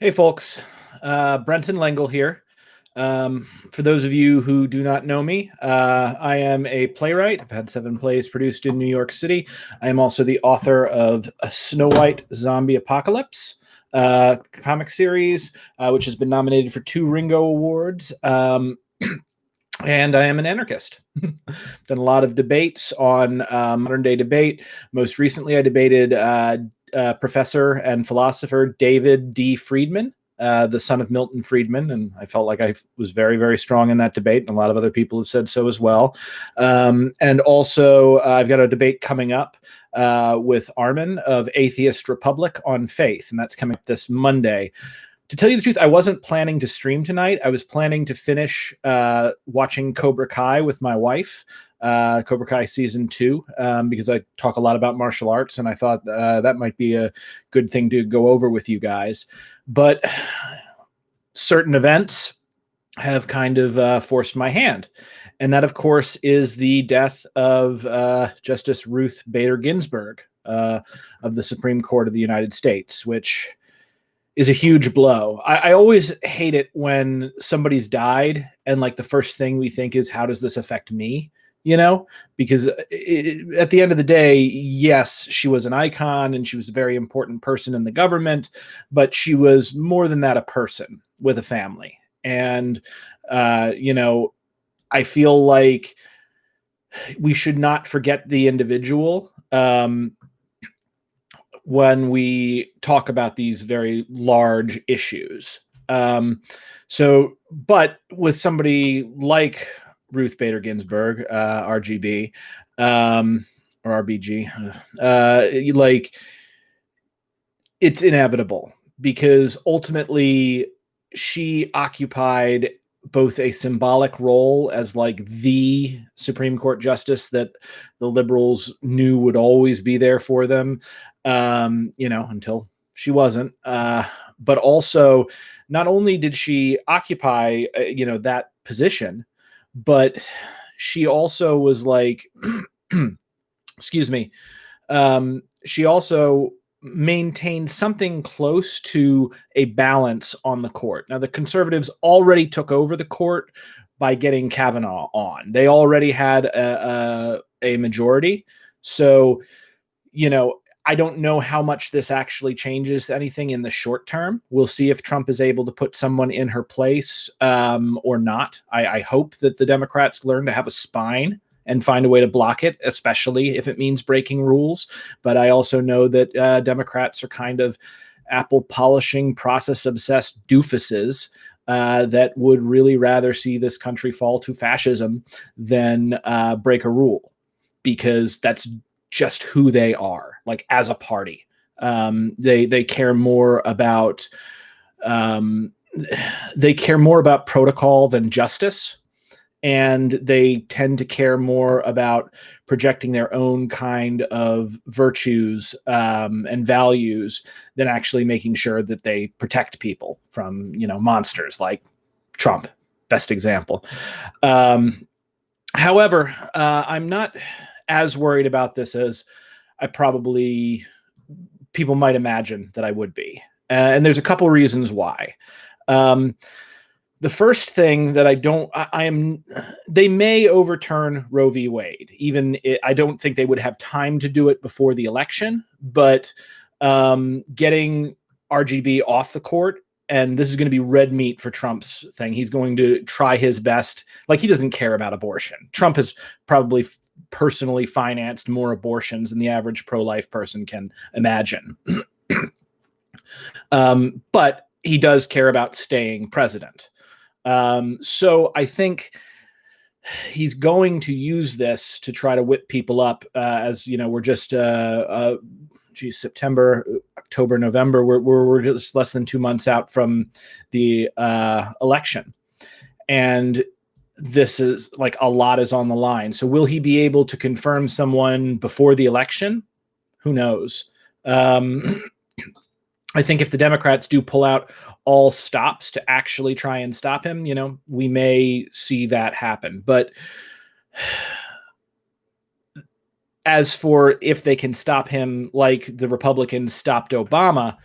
Hey, folks. Brenton Lengel here. For those of you who do not know me, I am a playwright. I've had 7 plays produced in New York City. I am also the author of a Snow White Zombie Apocalypse comic series, which has been nominated for 2 Ringo Awards. And I am an anarchist. Done a lot of debates on modern day debate. Most recently, I debated professor and philosopher David D. Friedman, the son of Milton Friedman, and I felt like I was very, very strong in that debate, and a lot of other people have said so as well. And also, I've got a debate coming up with Armin of Atheist Republic on faith, and that's coming up this Monday. To tell you the truth, I wasn't planning to stream tonight. I was planning to finish watching Cobra Kai with my wife, Cobra Kai season 2, because I talk a lot about martial arts, and I thought that might be a good thing to go over with you guys. But certain events have kind of forced my hand. And that, of course, is the death of Justice Ruth Bader Ginsburg of the Supreme Court of the United States, which is a huge blow. I always hate it when somebody's died and like the first thing we think is, how does this affect me? You know, because at the end of the day, yes, she was an icon and she was a very important person in the government, but she was more than that, a person with a family. And, I feel like we should not forget the individual. When we talk about these very large issues. But with somebody like Ruth Bader Ginsburg, RGB, or RBG, like, it's inevitable because ultimately she occupied both a symbolic role as like the Supreme Court justice that the liberals knew would always be there for them, until she wasn't. But also, not only did she occupy, that position, but she also was like, excuse me, she also maintained something close to a balance on the court. Now, the conservatives already took over the court by getting Kavanaugh on. They already had a majority. So, I don't know how much this actually changes anything in the short term. We'll see if Trump is able to put someone in her place or not. I hope that the Democrats learn to have a spine and find a way to block it, especially if it means breaking rules. But I also know that Democrats are kind of apple polishing, process obsessed doofuses that would really rather see this country fall to fascism than break a rule, because that's just who they are, like, as a party. They care more about protocol than justice. And they tend to care more about projecting their own kind of virtues and values than actually making sure that they protect people from, monsters like Trump, best example. However, I'm not as worried about this as people might imagine that I would be. And there's a couple reasons why. The first thing that they may overturn Roe v. Wade. I don't think they would have time to do it before the election, but getting RGB off the court, and this is going to be red meat for Trump's thing. He's going to try his best. Like, he doesn't care about abortion. Trump has probably personally financed more abortions than the average pro-life person can imagine. But he does care about staying president. So I think he's going to use this to try to whip people up. As we're just September, October, November. We're just less than 2 months out from the election, and this is like, a lot is on the line. So will he be able to confirm someone before the election? Who knows? I think if the Democrats do pull out all stops to actually try and stop him, we may see that happen. But as for if they can stop him like the Republicans stopped Obama,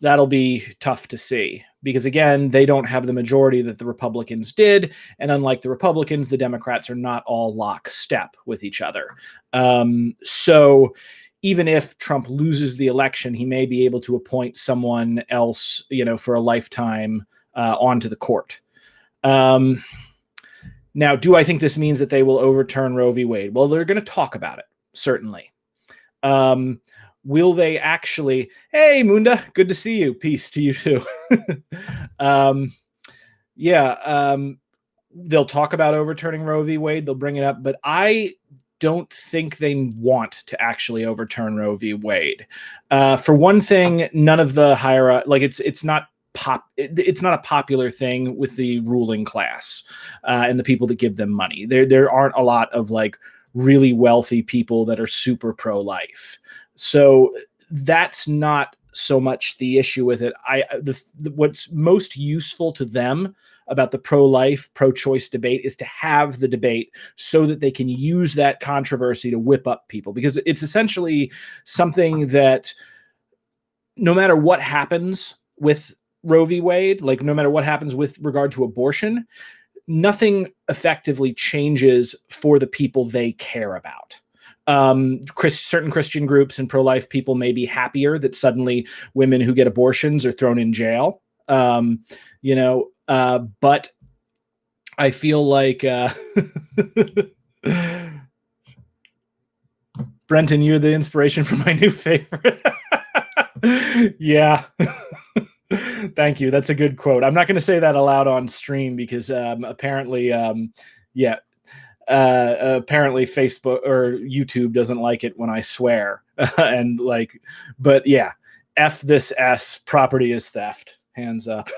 that'll be tough to see because, again, they don't have the majority that the Republicans did. And unlike the Republicans, the Democrats are not all lockstep with each other. So even if Trump loses the election, he may be able to appoint someone else, for a lifetime onto the court. Now, do I think this means that they will overturn Roe v. Wade? Well, they're going to talk about it, certainly. Will they actually? Hey, Munda, good to see you. Peace to you too. They'll talk about overturning Roe v. Wade. They'll bring it up, but I don't think they want to actually overturn Roe v. Wade. For one thing, none of the higher up, it's not a popular thing with the ruling class and the people that give them money. There aren't a lot of really wealthy people that are super pro-life. So that's not so much the issue with it. What's most useful to them about the pro-life, pro-choice debate is to have the debate so that they can use that controversy to whip up people, because it's essentially something that no matter what happens with Roe v. Wade, no matter what happens with regard to abortion, nothing effectively changes for the people they care about. Certain Christian groups and pro-life people may be happier that suddenly women who get abortions are thrown in jail. But I feel like Brenton, you're the inspiration for my new favorite. Yeah. Thank you. That's a good quote. I'm not going to say that aloud on stream because apparently Facebook or YouTube doesn't like it when I swear. But yeah, F this S, property is theft. Hands up.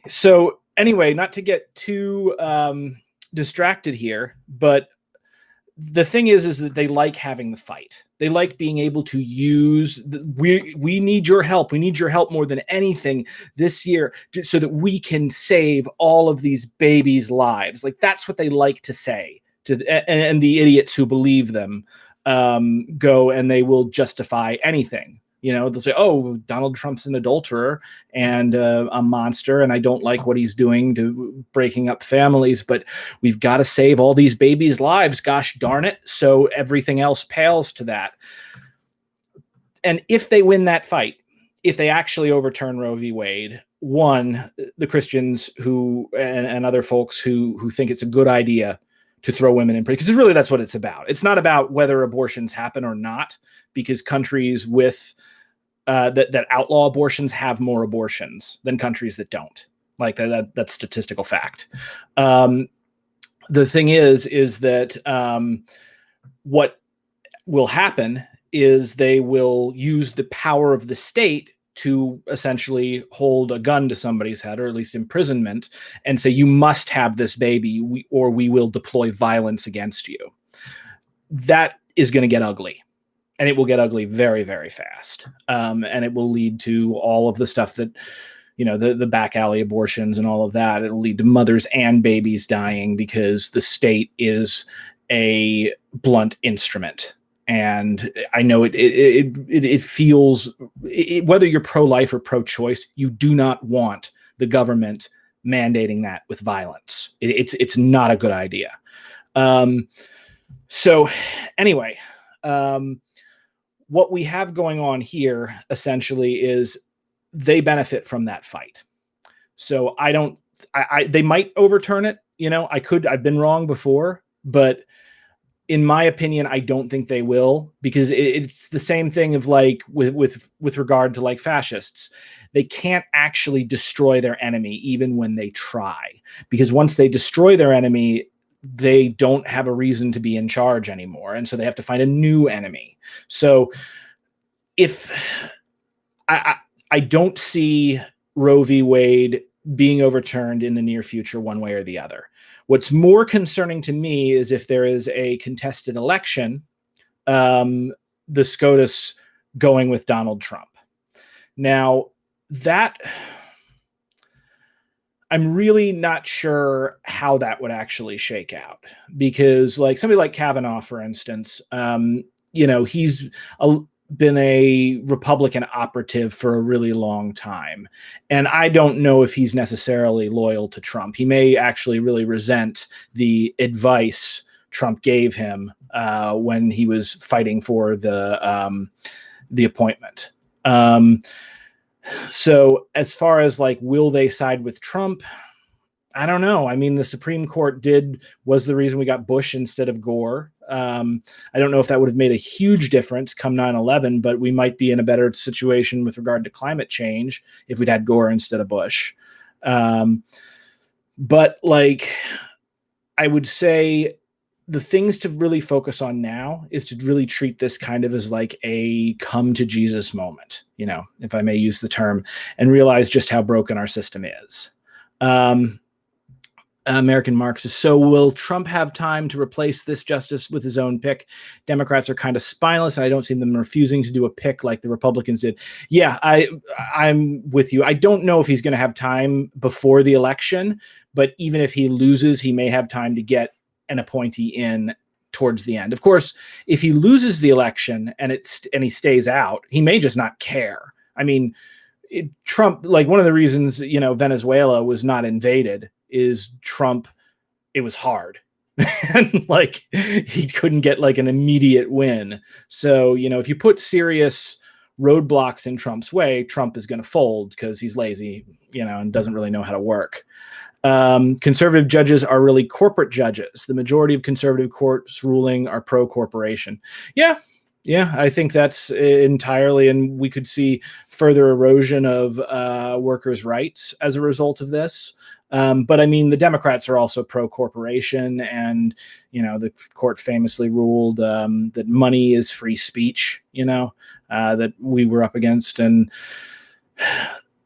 So anyway, not to get too distracted here, but the thing is that they like having the fight. They like being able to use we need your help. We need your help more than anything this year so that we can save all of these babies' lives. That's what they like to say and the idiots who believe them go and they will justify anything. They'll say, oh, Donald Trump's an adulterer and a monster, and I don't like what he's doing to breaking up families, but we've got to save all these babies' lives, gosh darn it. So everything else pales to that. And if they win that fight, if they actually overturn Roe v. Wade, one, the Christians and other folks who think it's a good idea to throw women in prison, because really that's what it's about. It's not about whether abortions happen or not, because countries with that outlaw abortions have more abortions than countries that don't. That's statistical fact. The thing is that what will happen is they will use the power of the state to essentially hold a gun to somebody's head, or at least imprisonment, and say, you must have this baby or we will deploy violence against you. That is going to get ugly. And it will get ugly very, very fast. And it will lead to all of the stuff that, the back alley abortions and all of that. It'll lead to mothers and babies dying because the state is a blunt instrument. And I know it feels, whether you're pro-life or pro-choice, you do not want the government mandating that with violence. It's not a good idea. So anyway, what we have going on here essentially is they benefit from that fight. So they might overturn it. I've been wrong before, but in my opinion, I don't think they will, because it's the same thing of with regard to fascists. They can't actually destroy their enemy even when they try, because once they destroy their enemy, they don't have a reason to be in charge anymore. And so they have to find a new enemy. So if I don't see Roe v. Wade being overturned in the near future, one way or the other. What's more concerning to me is if there is a contested election, the SCOTUS going with Donald Trump. Now, that I'm really not sure how that would actually shake out, because somebody like Kavanaugh, for instance, he's been a Republican operative for a really long time. And I don't know if he's necessarily loyal to Trump. He may actually really resent the advice Trump gave him when he was fighting for the appointment. So as far as like, will they side with Trump? I don't know. I mean, the Supreme Court was the reason we got Bush instead of Gore. I don't know if that would have made a huge difference come 9/11, but we might be in a better situation with regard to climate change if we'd had Gore instead of Bush. But like, I would say the things to really focus on now is to really treat this kind of as like a come to Jesus moment, you know, if I may use the term, and realize just how broken our system is. American Marxist. So will Trump have time to replace this justice with his own pick? Democrats are kind of spineless, and I don't see them refusing to do a pick like the Republicans did. Yeah, I'm with you. I don't know if he's going to have time before the election, but even if he loses, he may have time to get an appointee in towards the end. Of course, if he loses the election and he stays out, he may just not care. I mean, Trump, like one of the reasons, you know, Venezuela was not invaded is Trump, it was hard. And like he couldn't get like an immediate win. So, you know, if you put serious roadblocks in Trump's way, Trump is going to fold because he's lazy, you know, and doesn't really know how to work. Conservative judges are really corporate judges. The majority of conservative courts ruling are pro-corporation. Yeah, I think that's entirely, and we could see further erosion of workers' rights as a result of this. But I mean, the Democrats are also pro-corporation, and, you know, the court famously ruled that money is free speech, you know, that we were up against. And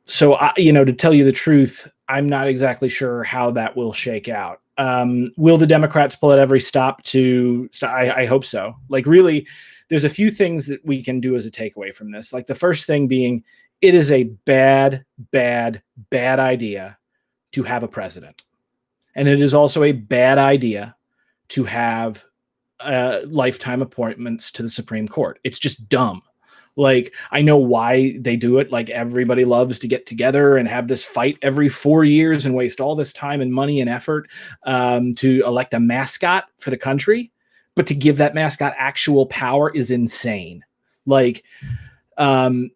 so, you know, to tell you the truth, I'm not exactly sure how that will shake out. Will the Democrats pull at every stop to, I hope so. Like, really, there's a few things that we can do as a takeaway from this. Like the first thing being, it is a bad idea to have a president. And it is also a bad idea to have lifetime appointments to the Supreme Court. It's just dumb. Like, I know why they do it. Like, everybody loves to get together and have this fight every 4 years and waste all this time and money and effort to elect a mascot for the country. But to give that mascot actual power is insane. Like, and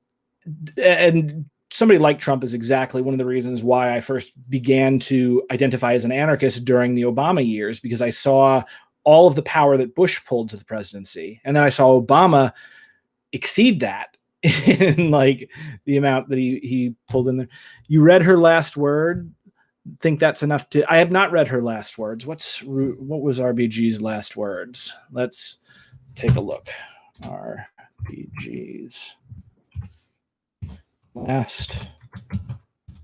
somebody like Trump is exactly one of the reasons why I first began to identify as an anarchist during the Obama years, because I saw all of the power that Bush pulled to the presidency. And then I saw Obama exceed that in like the amount that he pulled in there. You read her last word. Think that's enough to, I have not read her last words. What was RBG's last words? Let's take a look. RBG's last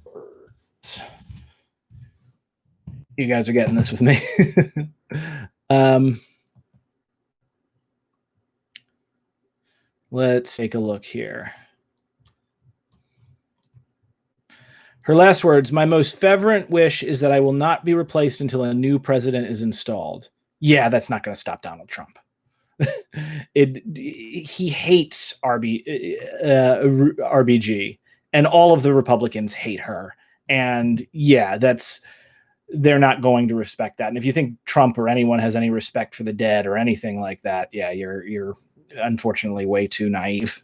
words. You guys are getting this with me. Let's take a look here. Her last words: "My most fervent wish is that I will not be replaced until a new president is installed." Yeah, that's not going to stop Donald Trump. He hates RBG, and all of the Republicans hate her. And yeah, they're not going to respect that. And if you think Trump or anyone has any respect for the dead or anything like that, yeah, you're unfortunately way too naive.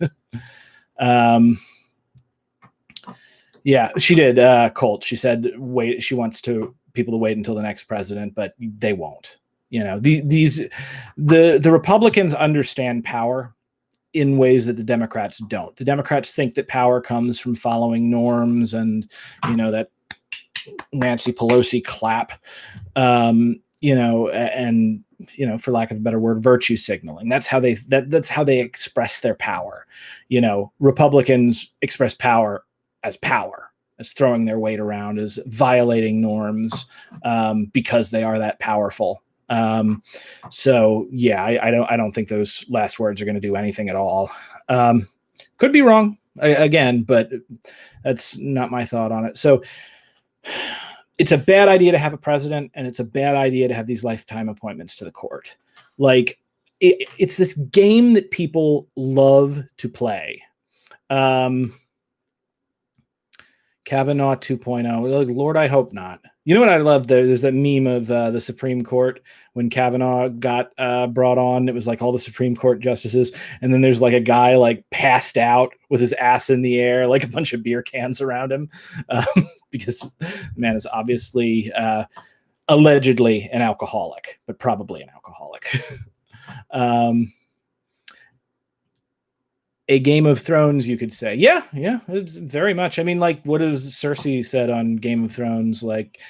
Yeah, she did. Colt. She said, "Wait." She wants people to wait until the next president, but they won't. You know, the Republicans understand power in ways that the Democrats don't. The Democrats think that power comes from following norms and, you know, that Nancy Pelosi clap, you know, and, you know, for lack of a better word, virtue signaling. That's how they express their power. You know, Republicans express power, as throwing their weight around, as violating norms, because they are that powerful. So yeah, I don't think those last words are going to do anything at all. Could be wrong again, but that's not my thought on it. So it's a bad idea to have a president, and it's a bad idea to have these lifetime appointments to the court. Like, it's this game that people love to play. Kavanaugh 2.0. Lord, I hope not. You know what I love? There's that meme of the Supreme Court when Kavanaugh got brought on. It was like all the Supreme Court justices, and then there's like a guy like passed out with his ass in the air, like a bunch of beer cans around him, because the man is obviously allegedly an alcoholic, but probably an alcoholic. A Game of Thrones, you could say. Yeah, it's very much. I mean, like, what has Cersei said on Game of Thrones? Like,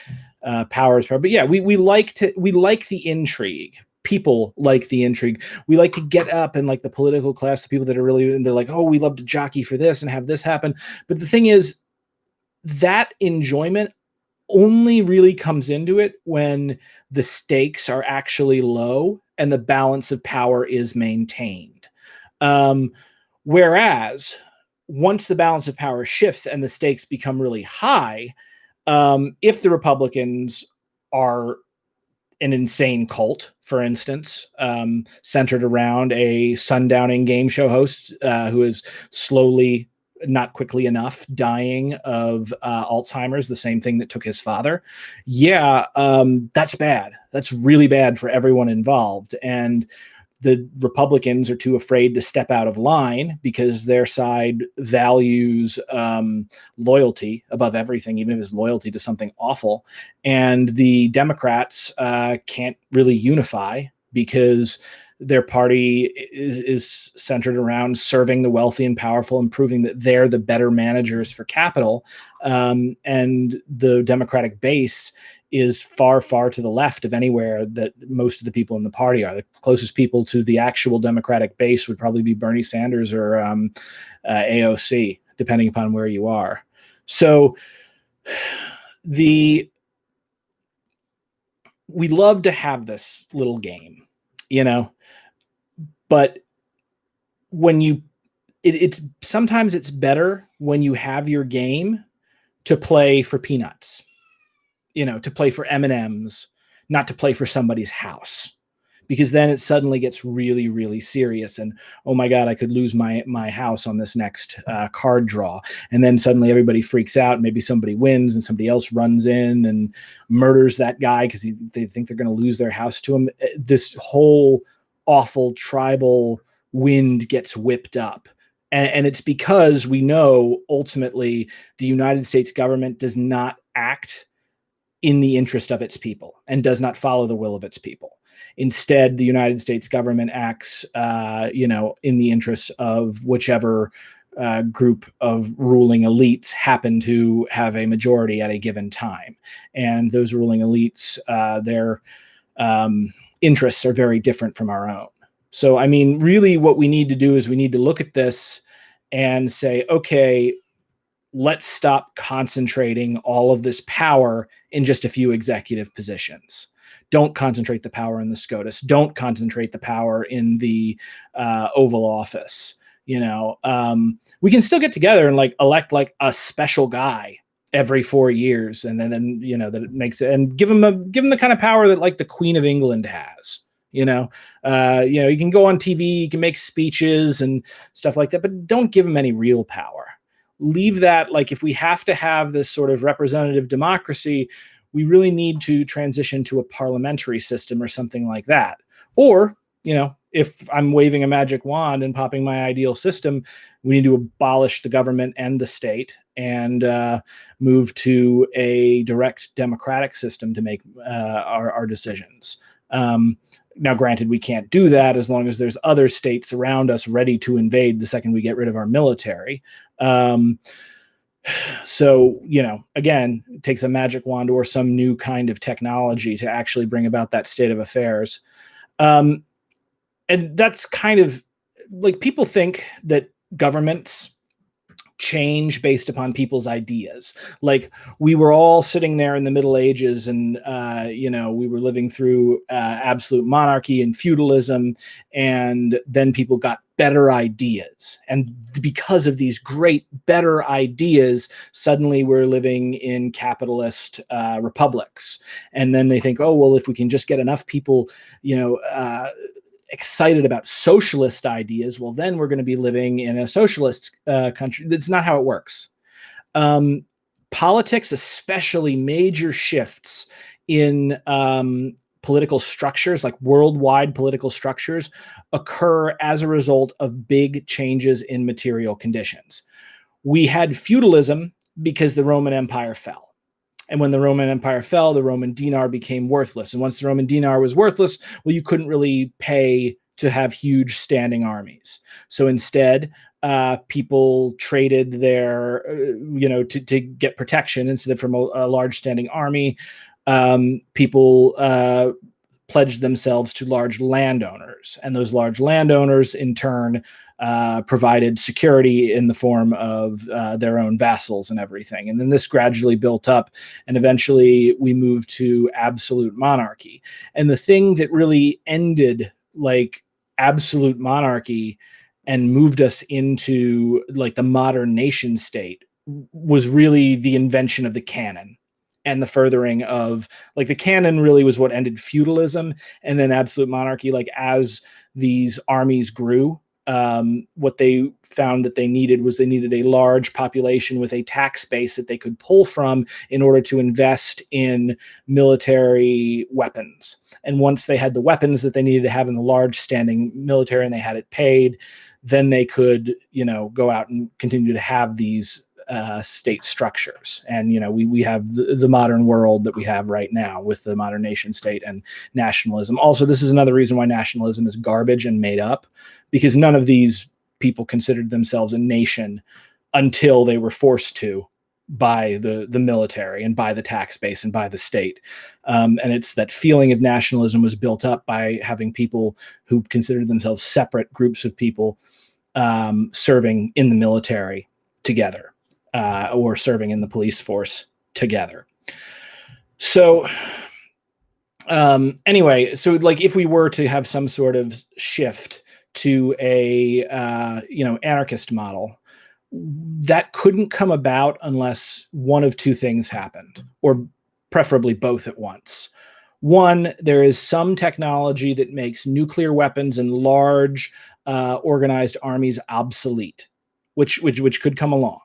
power is power. But yeah, we like the intrigue. People like the intrigue. We like to get up and like the political class, the people that are really, and they're like, oh, we love to jockey for this and have this happen. But the thing is, that enjoyment only really comes into it when the stakes are actually low and the balance of power is maintained. Whereas once the balance of power shifts and the stakes become really high, if the Republicans are an insane cult, for instance, centered around a sundowning game show host who is slowly, not quickly enough, dying of Alzheimer's, the same thing that took his father. Yeah, that's bad. That's really bad for everyone involved. And the Republicans are too afraid to step out of line because their side values loyalty above everything, even if it's loyalty to something awful. And the Democrats can't really unify because their party is centered around serving the wealthy and powerful and proving that they're the better managers for capital. And the Democratic base is far, far to the left of anywhere that most of the people in the party are. The closest people to the actual Democratic base would probably be Bernie Sanders or AOC, depending upon where you are. So we love to have this little game, you know, but when it's sometimes it's better when you have your game to play for peanuts. You know, to play for M&Ms, not to play for somebody's house, because then it suddenly gets really, really serious. And, oh my God, I could lose my house on this next card draw. And then suddenly everybody freaks out. Maybe somebody wins and somebody else runs in and murders that guy because they think they're going to lose their house to him. This whole awful tribal wind gets whipped up. And it's because we know ultimately the United States government does not act in the interest of its people and does not follow the will of its people. Instead, the United States government acts, in the interests of whichever group of ruling elites happen to have a majority at a given time. And those ruling elites, their interests are very different from our own. So, I mean, really what we need to do is we need to look at this and say, okay, let's stop concentrating all of this power in just a few executive positions. Don't concentrate the power in the SCOTUS. Don't concentrate the power in the Oval Office. You know, we can still get together and like elect like a special guy every 4 years, and then you know that it makes it, and give him the kind of power that like the Queen of England has. You know, you can go on TV, you can make speeches and stuff like that, but don't give him any real power. Leave that, like, if we have to have this sort of representative democracy, we really need to transition to a parliamentary system or something like that. Or, you know, if I'm waving a magic wand and popping my ideal system, we need to abolish the government and the state and move to a direct democratic system to make our decisions. Now, granted, we can't do that as long as there's other states around us ready to invade the second we get rid of our military. So, you know, again, it takes a magic wand or some new kind of technology to actually bring about that state of affairs. And that's kind of like, people think that governments change based upon people's ideas. Like, we were all sitting there in the Middle Ages and, we were living through absolute monarchy and feudalism. And then people got better ideas. And because of these great, better ideas, suddenly we're living in capitalist republics. And then they think, oh, well, if we can just get enough people, excited about socialist ideas, well, then we're going to be living in a socialist country. That's not how it works. Politics, especially major shifts in political structures, like worldwide political structures, occur as a result of big changes in material conditions. We had feudalism because the Roman Empire fell. And when the Roman Empire fell, the Roman dinar became worthless. And once the Roman dinar was worthless, well, you couldn't really pay to have huge standing armies. So instead, people traded their, to get protection instead of from a large standing army. People pledged themselves to large landowners, and those large landowners in turn provided security in the form of their own vassals and everything. And then this gradually built up, and eventually we moved to absolute monarchy. And the thing that really ended like absolute monarchy and moved us into like the modern nation state was really the invention of the canon and the furthering of like the canon really was what ended feudalism. And then absolute monarchy, like as these armies grew, what they found that they needed was they needed a large population with a tax base that they could pull from in order to invest in military weapons. And once they had the weapons that they needed to have in the large standing military and they had it paid, then they could, go out and continue to have these state structures. And, we have the modern world that we have right now with the modern nation state and nationalism. Also, this is another reason why nationalism is garbage and made up, because none of these people considered themselves a nation until they were forced to by the military and by the tax base and by the state. And it's that feeling of nationalism was built up by having people who considered themselves separate groups of people serving in the military together. Or serving in the police force together. So anyway, so like if we were to have some sort of shift to a anarchist model, that couldn't come about unless one of two things happened, or preferably both at once. One, there is some technology that makes nuclear weapons and large organized armies obsolete, which could come along.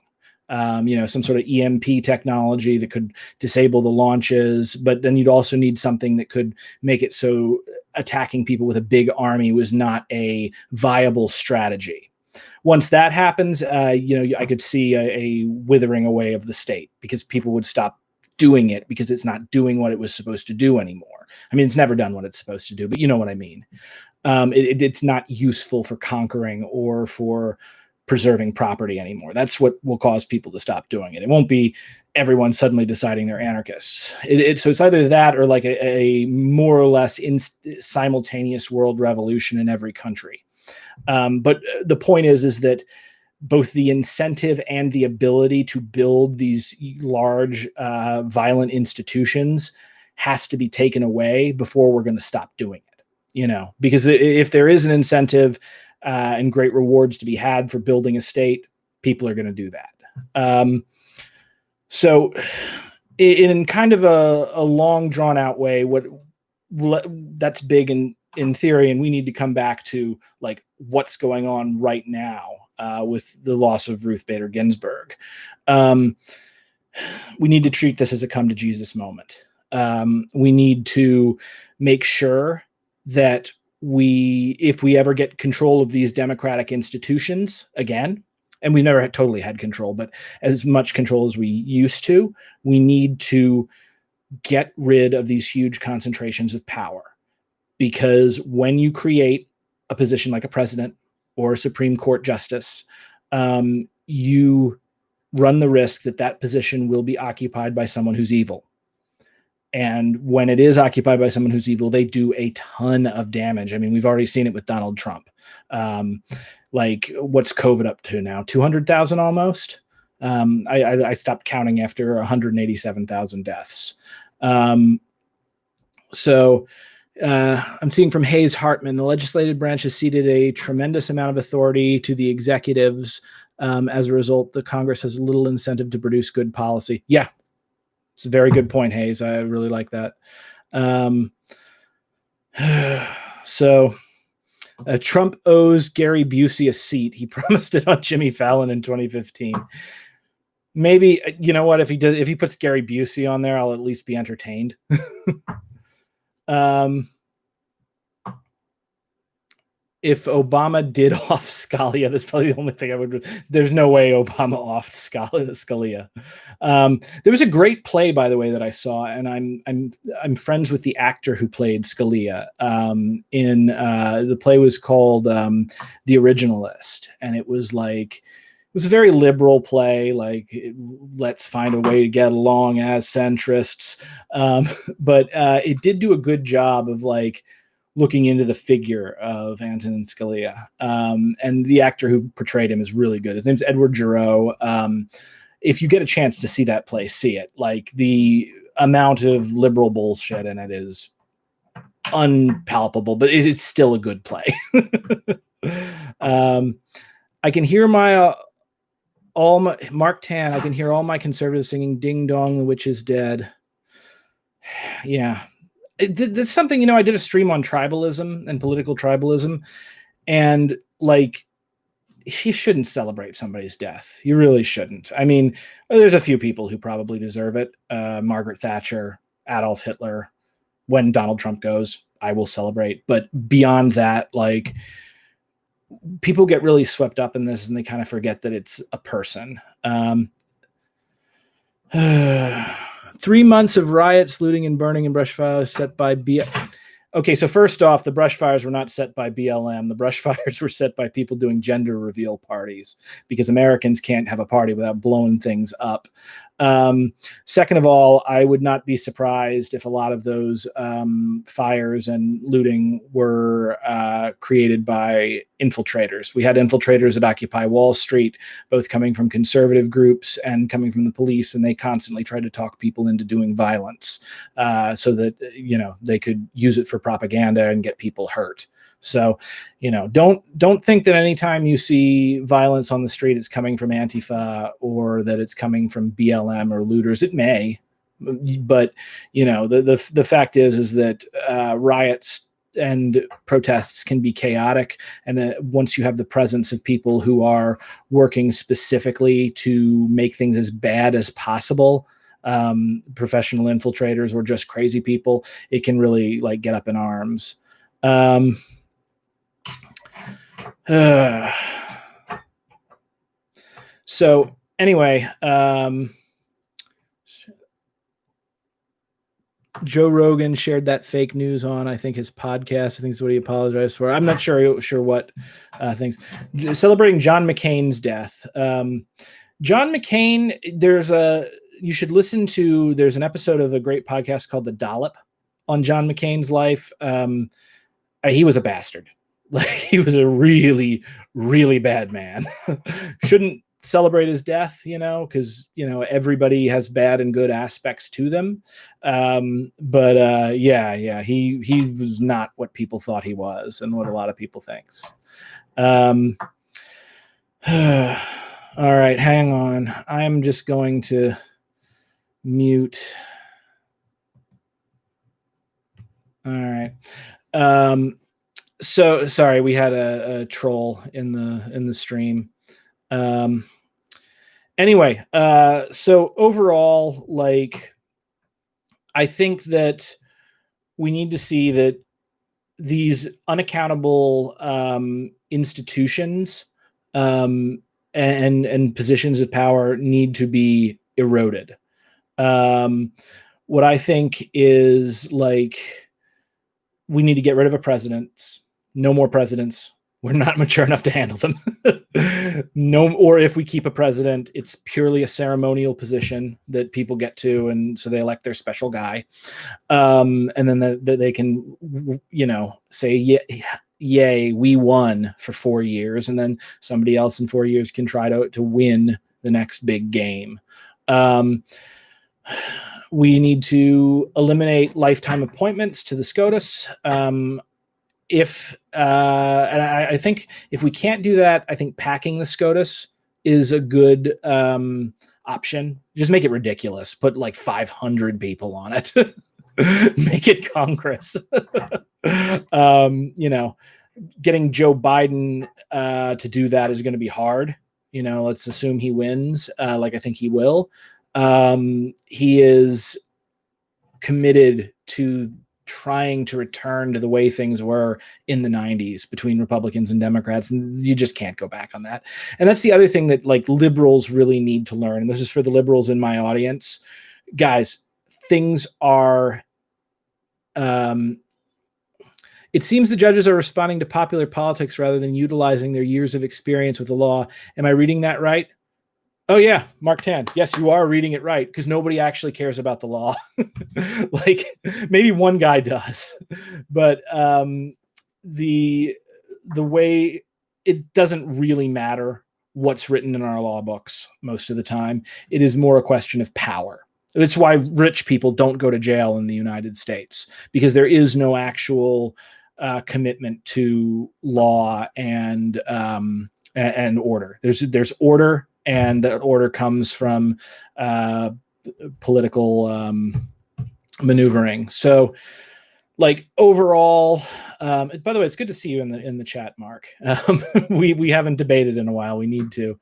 Some sort of EMP technology that could disable the launches, but then you'd also need something that could make it so attacking people with a big army was not a viable strategy. Once that happens, I could see a withering away of the state because people would stop doing it because it's not doing what it was supposed to do anymore. I mean, it's never done what it's supposed to do, but you know what I mean. It's not useful for conquering or for preserving property anymore. That's what will cause people to stop doing it. It won't be everyone suddenly deciding they're anarchists. So it's either that or like a more or less simultaneous world revolution in every country. But the point is that both the incentive and the ability to build these large, violent institutions has to be taken away before we're going to stop doing it. Because if there is an incentive and great rewards to be had for building a state, people are going to do that. So in kind of a long drawn out way, that's big in theory, and we need to come back to like what's going on right now with the loss of Ruth Bader Ginsberg. We need to treat this as a come to Jesus moment. We need to make sure that if we ever get control of these democratic institutions again, and we never totally had control, but as much control as we used to, we need to get rid of these huge concentrations of power. Because when you create a position like a president or a Supreme Court justice, you run the risk that position will be occupied by someone who's evil. And when it is occupied by someone who's evil, they do a ton of damage. I mean, we've already seen it with Donald Trump. Like, what's COVID up to now? 200,000 almost? I stopped counting after 187,000 deaths. So I'm seeing from Hayes Hartman, the legislative branch has ceded a tremendous amount of authority to the executives. As a result, the Congress has little incentive to produce good policy. Yeah. It's a very good point, Hayes. I really like that. So Trump owes Gary Busey a seat. He promised it on Jimmy Fallon in 2015. Maybe, you know what? If he puts Gary Busey on there, I'll at least be entertained. If Obama did off Scalia, that's probably the only thing I would. There's no way Obama offed Scalia. There was a great play, by the way, that I saw, and I'm friends with the actor who played Scalia. The play was called The Originalist, and it was a very liberal play, let's find a way to get along as centrists. But it did do a good job of looking into the figure of Antonin Scalia. And the actor who portrayed him is really good. His name's Edward Giroux. If you get a chance to see that play, see it. The amount of liberal bullshit in it is unpalpable, but it's still a good play. I can hear Mark Tan, I can hear all my conservatives singing "Ding Dong, the Witch is Dead." Yeah. There's something, I did a stream on tribalism and political tribalism, and you shouldn't celebrate somebody's death. You really shouldn't. I mean, there's a few people who probably deserve it. Margaret Thatcher, Adolf Hitler. When Donald Trump goes, I will celebrate. But beyond that, people get really swept up in this and they kind of forget that it's a person. 3 months of riots, looting, and burning in brush fires set by Okay, so first off, the brush fires were not set by BLM. The brush fires were set by people doing gender reveal parties, because Americans can't have a party without blowing things up. Second of all, I would not be surprised if a lot of those fires and looting were created by infiltrators. We had infiltrators at Occupy Wall Street, both coming from conservative groups and coming from the police, and they constantly tried to talk people into doing violence so that they could use it for propaganda and get people hurt. So, don't think that anytime you see violence on the street, it's coming from Antifa or that it's coming from BLM or looters. It may, but the fact is that riots and protests can be chaotic, and that once you have the presence of people who are working specifically to make things as bad as possible, professional infiltrators or just crazy people, it can really get up in arms. So anyway, Joe Rogan shared that fake news on, I think, his podcast. I think is what he apologized for. I'm not sure what things. Celebrating John McCain's death. John McCain, you should listen to, there's an episode of a great podcast called The Dollop on John McCain's life. He was a bastard. He was a really, really bad man. Shouldn't celebrate his death, because everybody has bad and good aspects to them. But he was not what people thought he was, and what a lot of people thinks. All right, hang on. I'm just going to mute. All right. So sorry, we had a troll in the stream. Anyway, so overall, I think that we need to see that these unaccountable institutions and positions of power need to be eroded. What I think is we need to get rid of a president. No more presidents. We're not mature enough to handle them. Or if we keep a president, it's purely a ceremonial position that people get to, and so they elect their special guy, and then they can, say, "Yay, we won" for 4 years, and then somebody else in 4 years can try to win the next big game. We need to eliminate lifetime appointments to the SCOTUS. And I think if we can't do that, I think packing the SCOTUS is a good option. Just make it ridiculous. Put 500 people on it. Make it Congress. getting Joe Biden to do that is going to be hard. Let's assume he wins, like I think he will. He is committed to trying to return to the way things were in the 90s between Republicans and Democrats, and you just can't go back on that. And that's the other thing that like liberals really need to learn. And this is for the liberals in my audience. Guys, things are it seems the judges are responding to popular politics rather than utilizing their years of experience with the law. Am I reading that right? Oh yeah, Mark Tan. Yes, you are reading it right, because nobody actually cares about the law. Like maybe one guy does, but the way it doesn't really matter what's written in our law books most of the time. It is more a question of power. That's why rich people don't go to jail in the United States, because there is no actual commitment to law and order. There's order. And that order comes from political maneuvering. So, like overall, by the way, it's good to see you in the chat, Mark. We haven't debated in a while. We need to,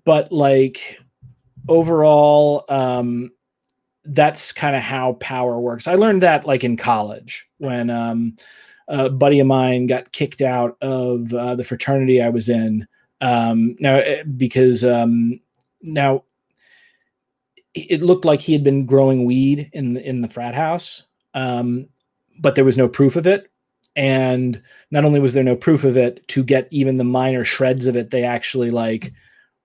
but like overall, that's kind of how power works. I learned that like in college when. A buddy of mine got kicked out of the fraternity I was in. Because now it looked like he had been growing weed in the frat house, but there was no proof of it. And not only was there no proof of it, to get even the minor shreds of it, they actually like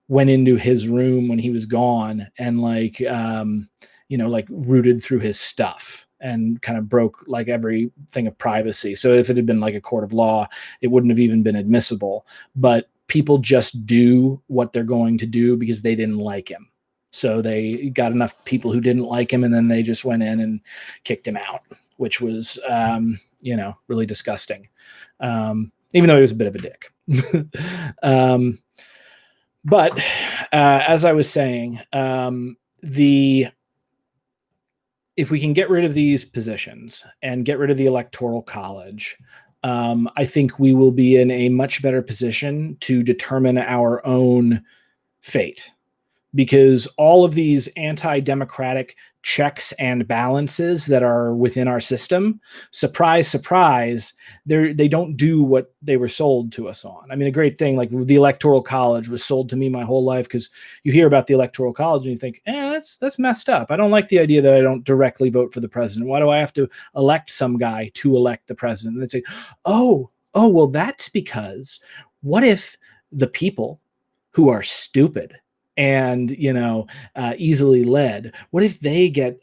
went into his room when he was gone and like rooted through his stuff and kind of broke like everything of privacy. So if it had been like a court of law, it wouldn't have even been admissible. But people just do what they're going to do because they didn't like him. So they got enough people who didn't like him, and then they just went in and kicked him out, which was, really disgusting. Even though he was a bit of a dick. But as I was saying, if we can get rid of these positions and get rid of the Electoral College, I think we will be in a much better position to determine our own fate, because all of these anti-democratic checks and balances that are within our system, surprise, surprise, they don't do what they were sold to us on. I mean, a great thing, like the Electoral College was sold to me my whole life, because you hear about the Electoral College and you think, that's messed up. I don't like the idea that I don't directly vote for the president. Why do I have to elect some guy to elect the president? And they say, oh, well, that's because what if the people who are stupid and easily led, what if they get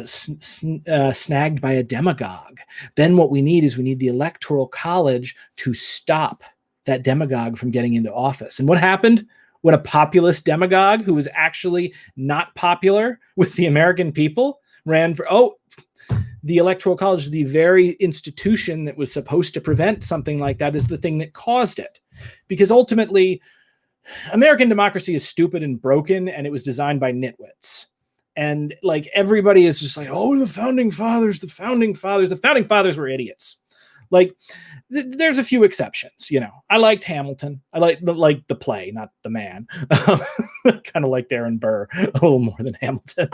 snagged by a demagogue? Then what we need is the Electoral College to stop that demagogue from getting into office. And what happened when a populist demagogue who was actually not popular with the American people ran for, the Electoral College, the very institution that was supposed to prevent something like that, is the thing that caused it. Because ultimately, American democracy is stupid and broken, and it was designed by nitwits. And like everybody is just like, the founding fathers were idiots. Like there's a few exceptions, I liked Hamilton. I like the play, not the man. Kind of like Aaron Burr a little more than Hamilton.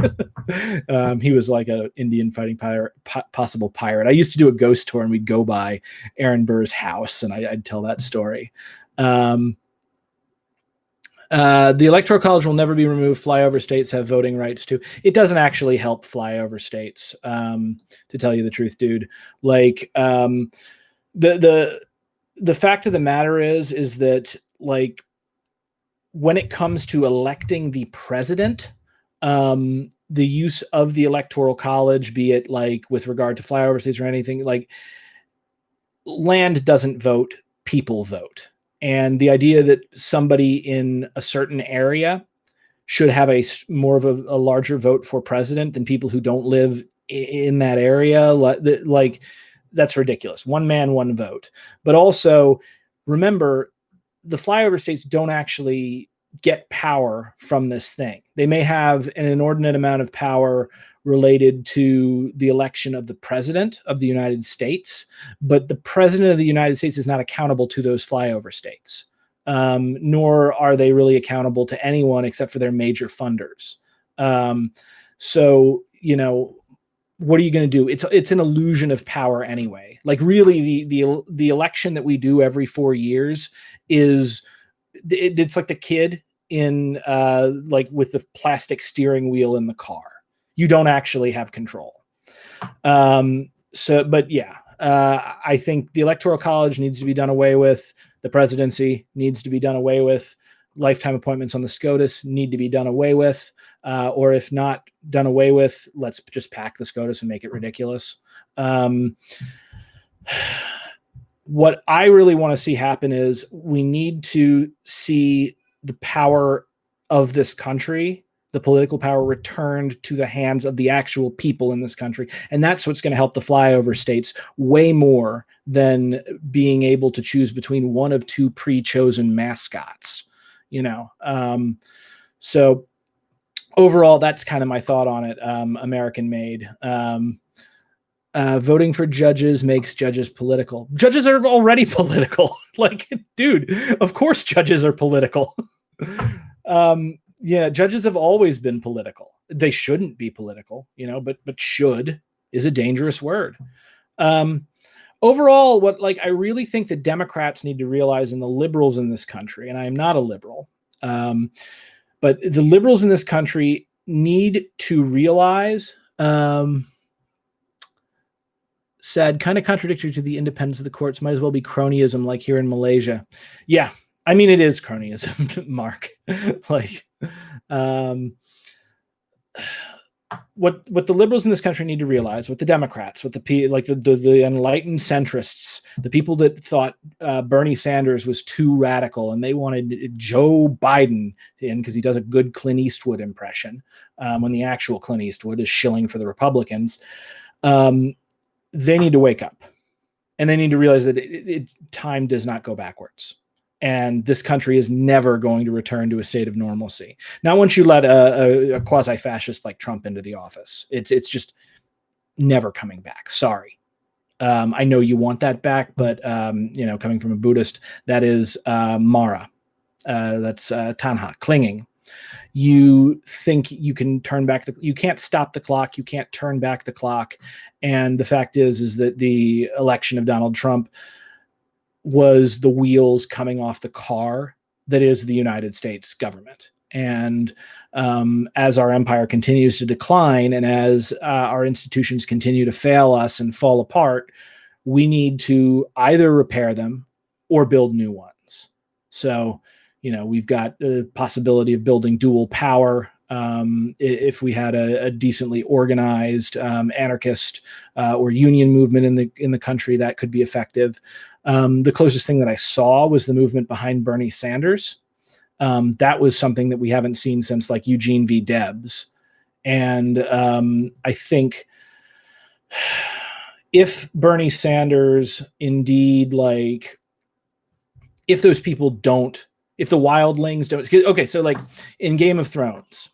He was like an Indian fighting pirate, possible pirate. I used to do a ghost tour, and we'd go by Aaron Burr's house, and I'd tell that story. The Electoral College will never be removed. Flyover states have voting rights too. It doesn't actually help flyover states, to tell you the truth, dude. Like, the fact of the matter is that like when it comes to electing the president, the use of the Electoral College, be it like with regard to flyover states or anything, like land doesn't vote, people vote. And the idea that somebody in a certain area should have more of a larger vote for president than people who don't live in that area, like that's ridiculous. One man, one vote. But also remember, the flyover states don't actually get power from this thing. They may have an inordinate amount of power related to the election of the president of the United States, but the president of the United States is not accountable to those flyover states, nor are they really accountable to anyone except for their major funders. So, what are you going to do? It's an illusion of power anyway. Like really the election that we do every 4 years it's like the kid in like with the plastic steering wheel in the car. You don't actually have control. But yeah, I think the Electoral College needs to be done away with. The presidency needs to be done away with. Lifetime appointments on the SCOTUS need to be done away with. Or if not done away with, let's just pack the SCOTUS and make it ridiculous. What I really want to see happen is we need to see the power of this country, the political power, returned to the hands of the actual people in this country. And that's what's going to help the flyover states way more than being able to choose between one of two pre-chosen mascots, So overall, that's kind of my thought on it. American made. Voting for judges makes judges political. Judges are already political. Like, dude, of course judges are political. Yeah, judges have always been political. They shouldn't be political, but should is a dangerous word. Overall, I really think the Democrats need to realize, and the liberals in this country, and I am not a liberal, but the liberals in this country need to realize, said kind of contradictory to the independence of the courts, might as well be cronyism like here in Malaysia. Yeah, I mean, it is cronyism, Mark. What the liberals in this country need to realize, what the Democrats, what the enlightened centrists, the people that thought Bernie Sanders was too radical and they wanted Joe Biden in because he does a good Clint Eastwood impression, when the actual Clint Eastwood is shilling for the Republicans, they need to wake up, and they need to realize that time does not go backwards. And this country is never going to return to a state of normalcy. Not once you let a quasi-fascist like Trump into the office. It's just never coming back. Sorry. I know you want that back, but coming from a Buddhist, that is Mara. That's Tanha, clinging. You think you can turn back you can't stop the clock. You can't turn back the clock. And the fact is that the election of Donald Trump was the wheels coming off the car that is the United States government. And as our empire continues to decline, and as our institutions continue to fail us and fall apart, we need to either repair them or build new ones. So, we've got the possibility of building dual power. If we had a decently organized anarchist or union movement in the country, that could be effective. The closest thing that I saw was the movement behind Bernie Sanders. That was something that we haven't seen since like Eugene v. Debs. And I think if Bernie Sanders indeed, if those people don't, if the wildlings don't, okay, so like in Game of Thrones,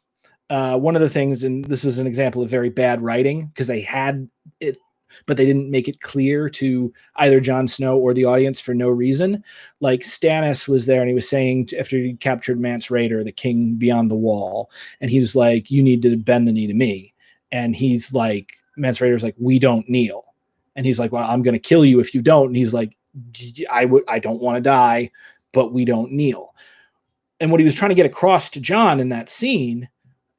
one of the things, and this was an example of very bad writing because they had it, but they didn't make it clear to either Jon Snow or the audience for no reason. Like Stannis was there and he was saying after he captured Mance Rayder, the king beyond the wall, and he was like, you need to bend the knee to me. And he's like, Mance Rayder's like, we don't kneel. And he's like, well, I'm going to kill you if you don't. And he's like, I don't want to die, but we don't kneel. And what he was trying to get across to John in that scene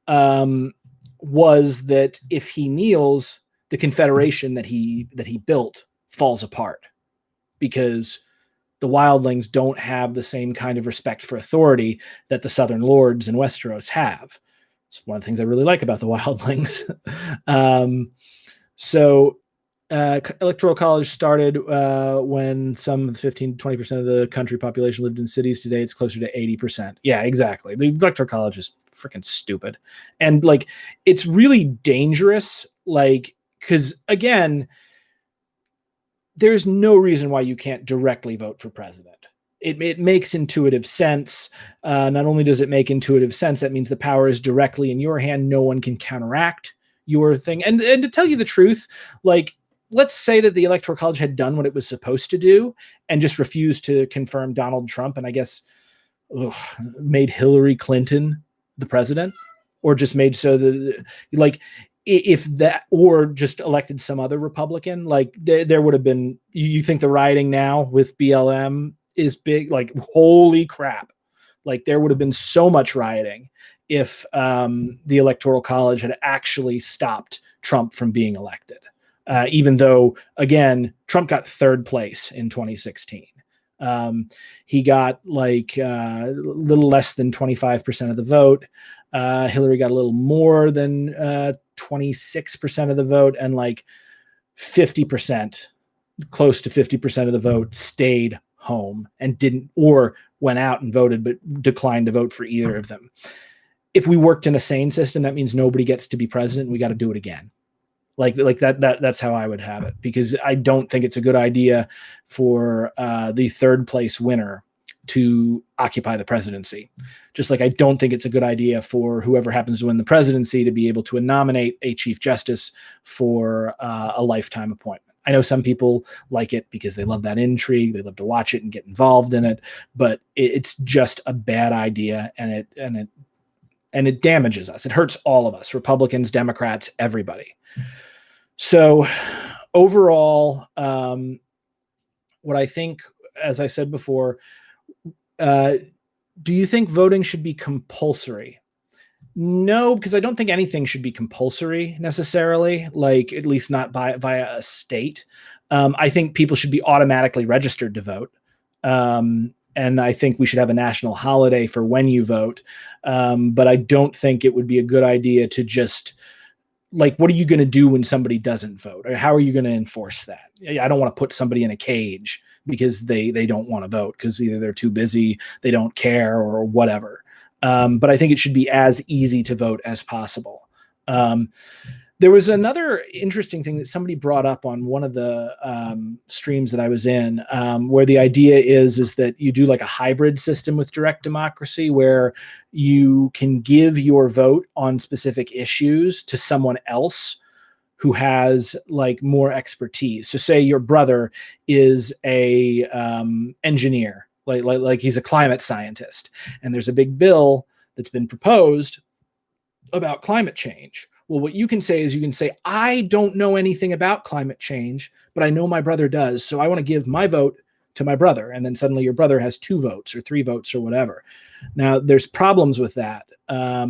was that if he kneels, the confederation that he built falls apart because the wildlings don't have the same kind of respect for authority that the Southern Lords in Westeros have. It's one of the things I really like about the wildlings. So Electoral College started when some 15 to 20% of the country population lived in cities. Today it's closer to 80%. Yeah, exactly. The Electoral College is freaking stupid. And it's really dangerous, because again, there's no reason why you can't directly vote for president. it makes intuitive sense. Not only does it make intuitive sense, that means the power is directly in your hand. No one can counteract your thing. And to tell you the truth, like, let's say that the Electoral College had done what it was supposed to do and just refused to confirm Donald Trump, and I guess made Hillary Clinton the president, or just made so that, like, if that, or just elected some other Republican, like there would have been, you think the rioting now with BLM is big? Like, holy crap. Like, there would have been so much rioting if the Electoral College had actually stopped Trump from being elected. Even though, again, Trump got third place in 2016. He got like a little less than 25% of the vote. Hillary got a little more than 26% of the vote, and like 50%, close to 50% of the vote stayed home and didn't, or went out and voted, but declined to vote for either of them. If we worked in a sane system, that means nobody gets to be president. We got to do it again. Like that's how I would have it, because I don't think it's a good idea for the third place winner to occupy the presidency. Just like I don't think it's a good idea for whoever happens to win the presidency to be able to nominate a chief justice for a lifetime appointment. I know some people like it because they love that intrigue. They love to watch it and get involved in it, but it's just a bad idea, and it damages us. It hurts all of us, Republicans, Democrats, everybody. So overall, what I think, as I said before, do you think voting should be compulsory? No, because I don't think anything should be compulsory necessarily, like at least not via a state. I think people should be automatically registered to vote. And I think we should have a national holiday for when you vote. But I don't think it would be a good idea to just, like, what are you going to do when somebody doesn't vote? Or how are you going to enforce that? I don't want to put somebody in a cage because they don't want to vote, because either they're too busy, they don't care, or whatever. But I think it should be as easy to vote as possible. There was another interesting thing that somebody brought up on one of the streams that I was in, where the idea is that you do like a hybrid system with direct democracy, where you can give your vote on specific issues to someone else who has like more expertise. So say your brother is a engineer, like he's a climate scientist, and there's a big bill that's been proposed about climate change. Well, what you can say is, you can say, I don't know anything about climate change, but I know my brother does, so I want to give my vote to my brother. And then suddenly your brother has 2 votes or 3 votes or whatever. Now, there's problems with that. What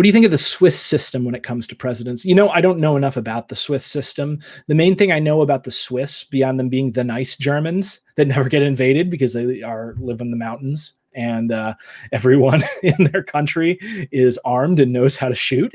do you think of the Swiss system when it comes to presidents? You know, I don't know enough about the Swiss system. The main thing I know about the Swiss, beyond them being the nice Germans that never get invaded because they live in the mountains, and everyone in their country is armed and knows how to shoot.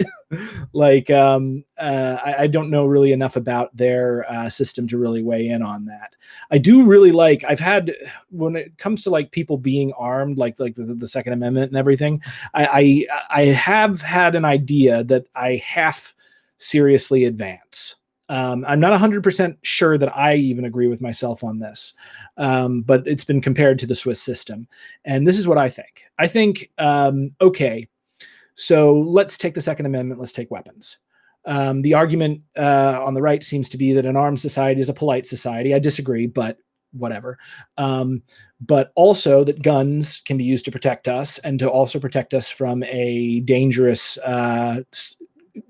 Like, I don't know really enough about their system to really weigh in on that. I do really like, I've had, when it comes to like people being armed, like the Second Amendment and everything, I have had an idea that I half seriously advance. I'm not 100% sure that I even agree with myself on this, but it's been compared to the Swiss system. And this is what I think. I think, okay, so let's take the Second Amendment, let's take weapons. The argument on the right seems to be that an armed society is a polite society. I disagree, but whatever. But also that guns can be used to protect us, and to also protect us from a dangerous,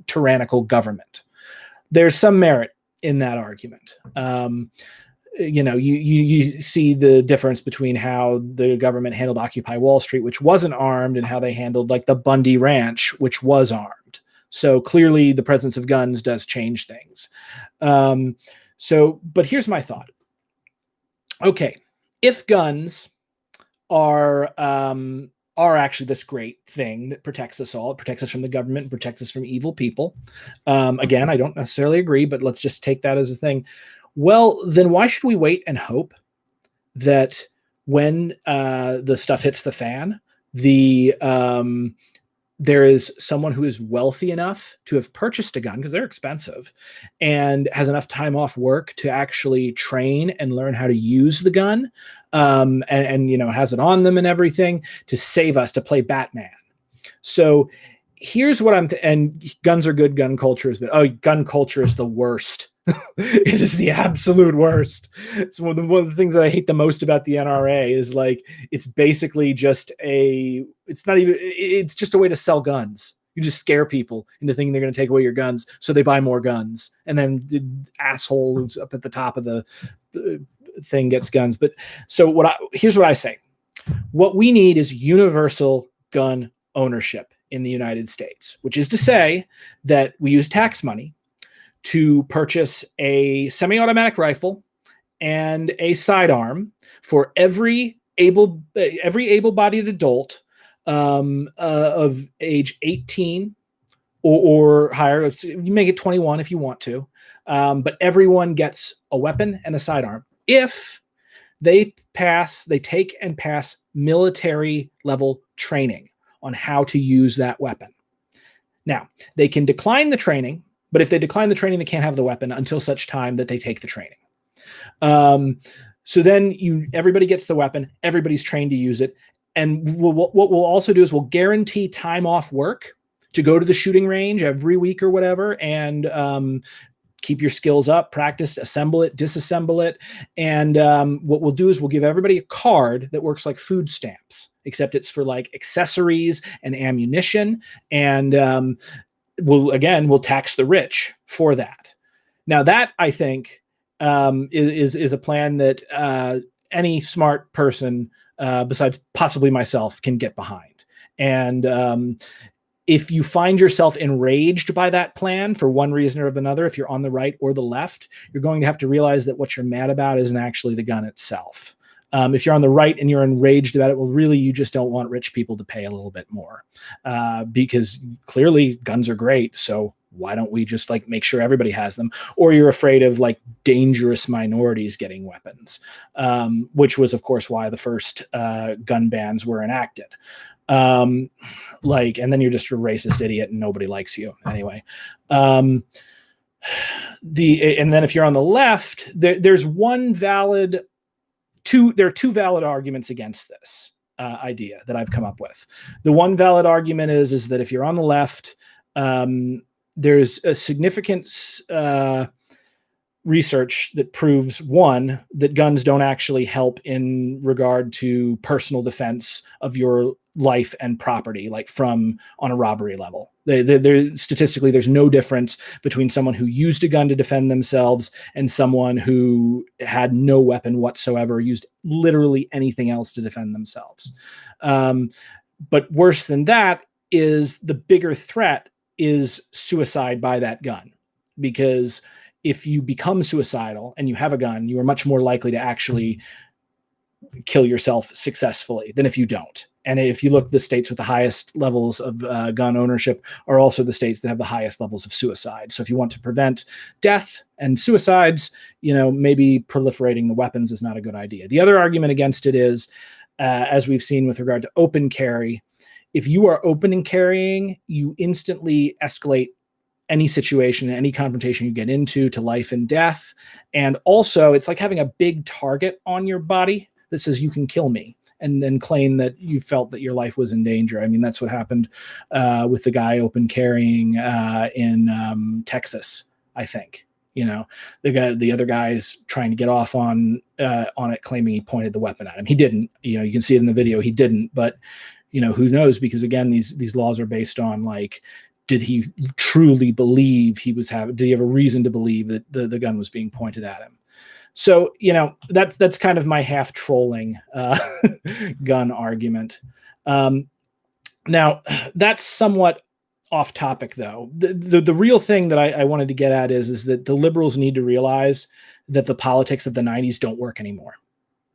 tyrannical government. There's some merit in that argument. You know, you see the difference between how the government handled Occupy Wall Street, which wasn't armed, and how they handled like the Bundy Ranch, which was armed. So clearly the presence of guns does change things. But here's my thought. Okay, if guns are actually this great thing that protects us all. It protects us from the government and protects us from evil people. Again, I don't necessarily agree, but let's just take that as a thing. Well, then why should we wait and hope that when the stuff hits the fan, the there is someone who is wealthy enough to have purchased a gun, because they're expensive, and has enough time off work to actually train and learn how to use the gun, and has it on them and everything to save us, to play Batman. So here's what and guns are good, gun culture is, but gun culture is the worst. It is the absolute worst. It's one of the things that I hate the most about the NRA is like, it's basically just it's just a way to sell guns. You just scare people into thinking they're going to take away your guns, so they buy more guns, and then the asshole who's up at the top of the thing gets guns. But so here's what I say. What we need is universal gun ownership in the United States, which is to say that we use tax money to purchase a semi-automatic rifle and a sidearm for every able-bodied adult of age 18 or higher. You make it 21 if you want to, but everyone gets a weapon and a sidearm if they take and pass military level training on how to use that weapon. Now, they can decline the training, but if they decline the training, they can't have the weapon until such time that they take the training. So then everybody gets the weapon, everybody's trained to use it. And what we'll also do is we'll guarantee time off work to go to the shooting range every week or whatever, and keep your skills up, practice, assemble it, disassemble it. And what we'll do is we'll give everybody a card that works like food stamps, except it's for like accessories and ammunition. And we'll tax the rich for that. Now that, I think, is a plan that any smart person, besides possibly myself, can get behind. And if you find yourself enraged by that plan for one reason or another, if you're on the right or the left, you're going to have to realize that what you're mad about isn't actually the gun itself. If you're on the right and you're enraged about it, well, really, you just don't want rich people to pay a little bit more, because clearly guns are great. So why don't we just like make sure everybody has them? Or you're afraid of like dangerous minorities getting weapons, which was, of course, why the first gun bans were enacted. And then you're just a racist idiot and nobody likes you anyway. And then if you're on the left, there are two valid arguments against this idea that I've come up with. The one valid argument is that if you're on the left, there's a significant research that proves, one, that guns don't actually help in regard to personal defense of your life and property, like on a robbery level. Statistically, there's no difference between someone who used a gun to defend themselves and someone who had no weapon whatsoever, used literally anything else to defend themselves. But worse than that is the bigger threat is suicide by that gun, because if you become suicidal and you have a gun, you are much more likely to actually kill yourself successfully than if you don't. And if you look, the states with the highest levels of gun ownership are also the states that have the highest levels of suicide. So if you want to prevent death and suicides, maybe proliferating the weapons is not a good idea. The other argument against it is, as we've seen with regard to open carry, if you are open and carrying, you instantly escalate any situation, any confrontation you get into, to life and death. And also, it's like having a big target on your body that says you can kill me, and then claim that you felt that your life was in danger. I mean, that's what happened with the guy open carrying in Texas, I think. The other guy's trying to get off on it, claiming he pointed the weapon at him. He didn't. You can see it in the video. He didn't. But who knows? Because again, these laws are based on like, did he truly believe did he have a reason to believe that the gun was being pointed at him? So, that's kind of my half trolling gun argument. Now, that's somewhat off topic, though. The real thing that I wanted to get at is that the liberals need to realize that the politics of the 90s don't work anymore.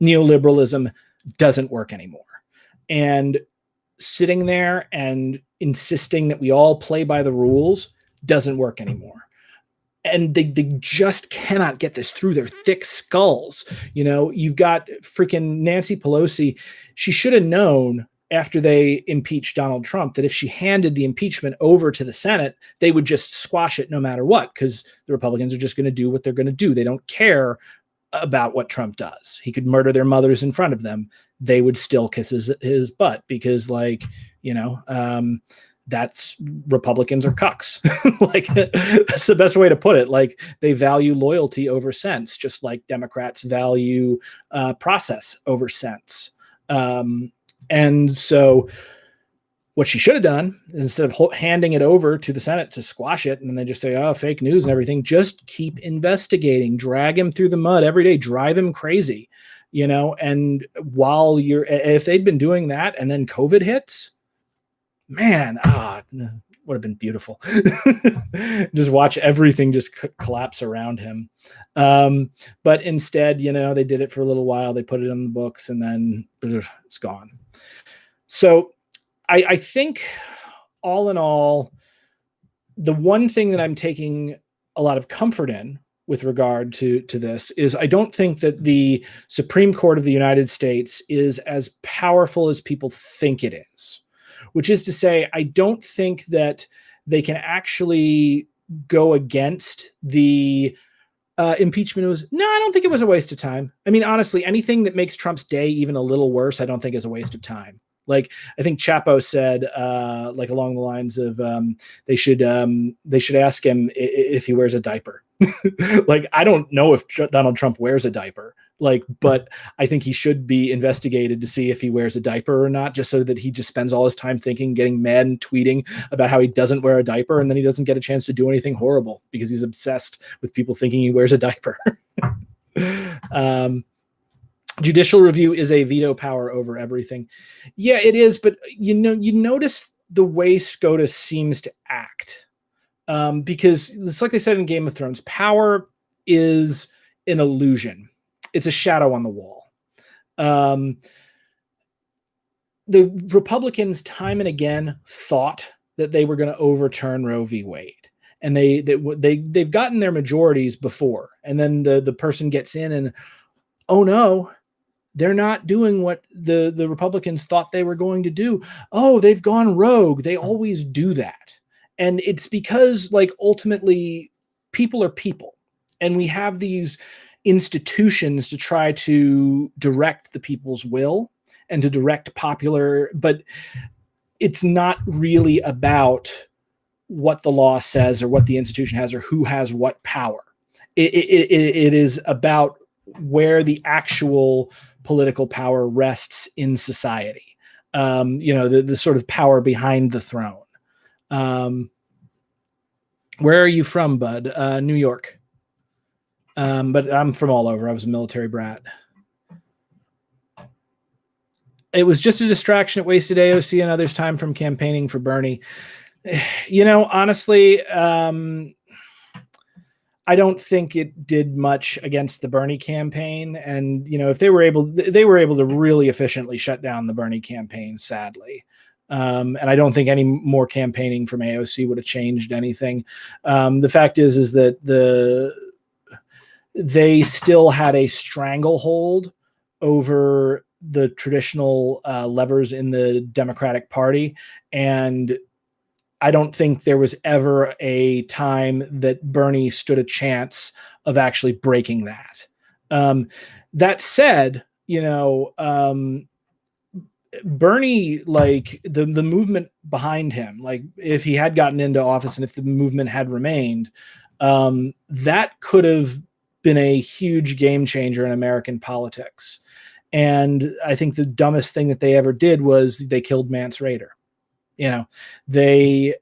Neoliberalism doesn't work anymore. And sitting there and insisting that we all play by the rules doesn't work anymore. And they just cannot get this through their thick skulls. You've got freaking Nancy Pelosi. She should have known after they impeached Donald Trump, that if she handed the impeachment over to the Senate, they would just squash it no matter what, because the Republicans are just going to do what they're going to do. They don't care about what Trump does. He could murder their mothers in front of them. They would still kiss his butt because, like, that's Republicans are cucks. Like, that's the best way to put it. Like, they value loyalty over sense, just like Democrats value process over sense. And so what she should have done is, instead of handing it over to the Senate to squash it, and then they just say, oh, fake news and everything, just keep investigating, drag him through the mud every day, drive him crazy, and while if they'd been doing that and then COVID hits, man, would have been beautiful. Just watch everything just collapse around him. But instead, they did it for a little while. They put it in the books, and then it's gone. So I think, all in all, the one thing that I'm taking a lot of comfort in with regard to this is, I don't think that the Supreme Court of the United States is as powerful as people think it is. Which is to say, I don't think that they can actually go against the impeachment. I don't think it was a waste of time. I mean, honestly, anything that makes Trump's day even a little worse, I don't think is a waste of time. Like, I think Chapo said, like, along the lines of, they should ask him if he wears a diaper. Like, I don't know if Donald Trump wears a diaper, like, but I think he should be investigated to see if he wears a diaper or not, just so that he just spends all his time thinking, getting mad and tweeting about how he doesn't wear a diaper, and then he doesn't get a chance to do anything horrible because he's obsessed with people thinking he wears a diaper. Judicial review is a veto power over everything. Yeah, it is. But, you notice the way SCOTUS seems to act, because it's like they said in Game of Thrones, power is an illusion. It's a shadow on the wall. The Republicans time and again thought that they were going to overturn Roe v. Wade. And they've gotten their majorities before. And then the person gets in and, oh no, they're not doing what the Republicans thought they were going to do. Oh, they've gone rogue. They always do that. And it's because, like, ultimately people are people, and we have these institutions to try to direct the people's will and to direct popular, but it's not really about what the law says or what the institution has or who has what power. It is about where the actual political power rests in society. The sort of power behind the throne. Where are you from, bud? New York. But I'm from all over. I was a military brat. It was just a distraction. It wasted AOC and others' time from campaigning for Bernie. Honestly, I don't think it did much against the Bernie campaign. And, if they were able to really efficiently shut down the Bernie campaign, sadly. And I don't think any more campaigning from AOC would have changed anything. The fact is that they still had a stranglehold over the traditional levers in the Democratic Party. And I don't think there was ever a time that Bernie stood a chance of actually breaking that. That said, Bernie, like the movement behind him, like if he had gotten into office and if the movement had remained, that could have been a huge game changer in American politics. And I think the dumbest thing that they ever did was they killed Mance Rayder. They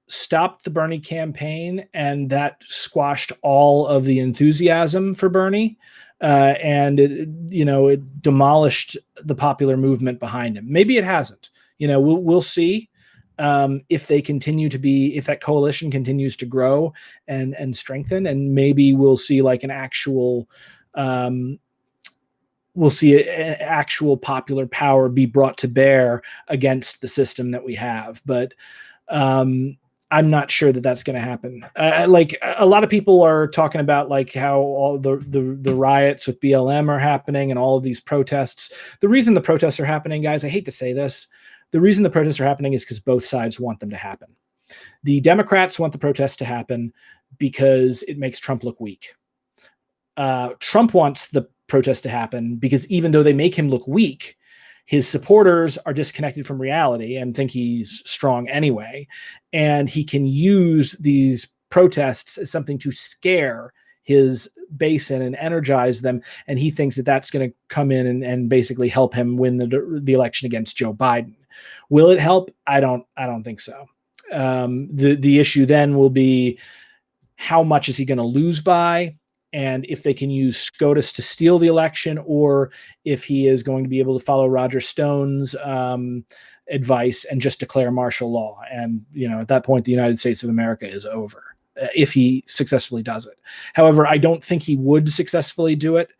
stopped the Bernie campaign, and that squashed all of the enthusiasm for Bernie. And it demolished the popular movement behind him. Maybe it hasn't. We'll see if they continue to be, if that coalition continues to grow and strengthen, and maybe we'll see like an actual, actual popular power be brought to bear against the system that we have. But I'm not sure that that's going to happen. Like a lot of people are talking about like how all the riots with BLM are happening and all of these protests. The reason the protests are happening, guys, I hate to say this, the reason the protests are happening is because both sides want them to happen. The Democrats want the protests to happen because it makes Trump look weak. Trump wants the protests to happen because even though they make him look weak, his supporters are disconnected from reality and think he's strong anyway. And he can use these protests as something to scare his base in and energize them. And he thinks that that's going to come in and basically help him win the election against Joe Biden. Will it help? I don't think so. The issue then will be how much is he going to lose by? And if they can use SCOTUS to steal the election, or if he is going to be able to follow Roger Stone's advice and just declare martial law. And, at that point, the United States of America is over if he successfully does it. However, I don't think he would successfully do it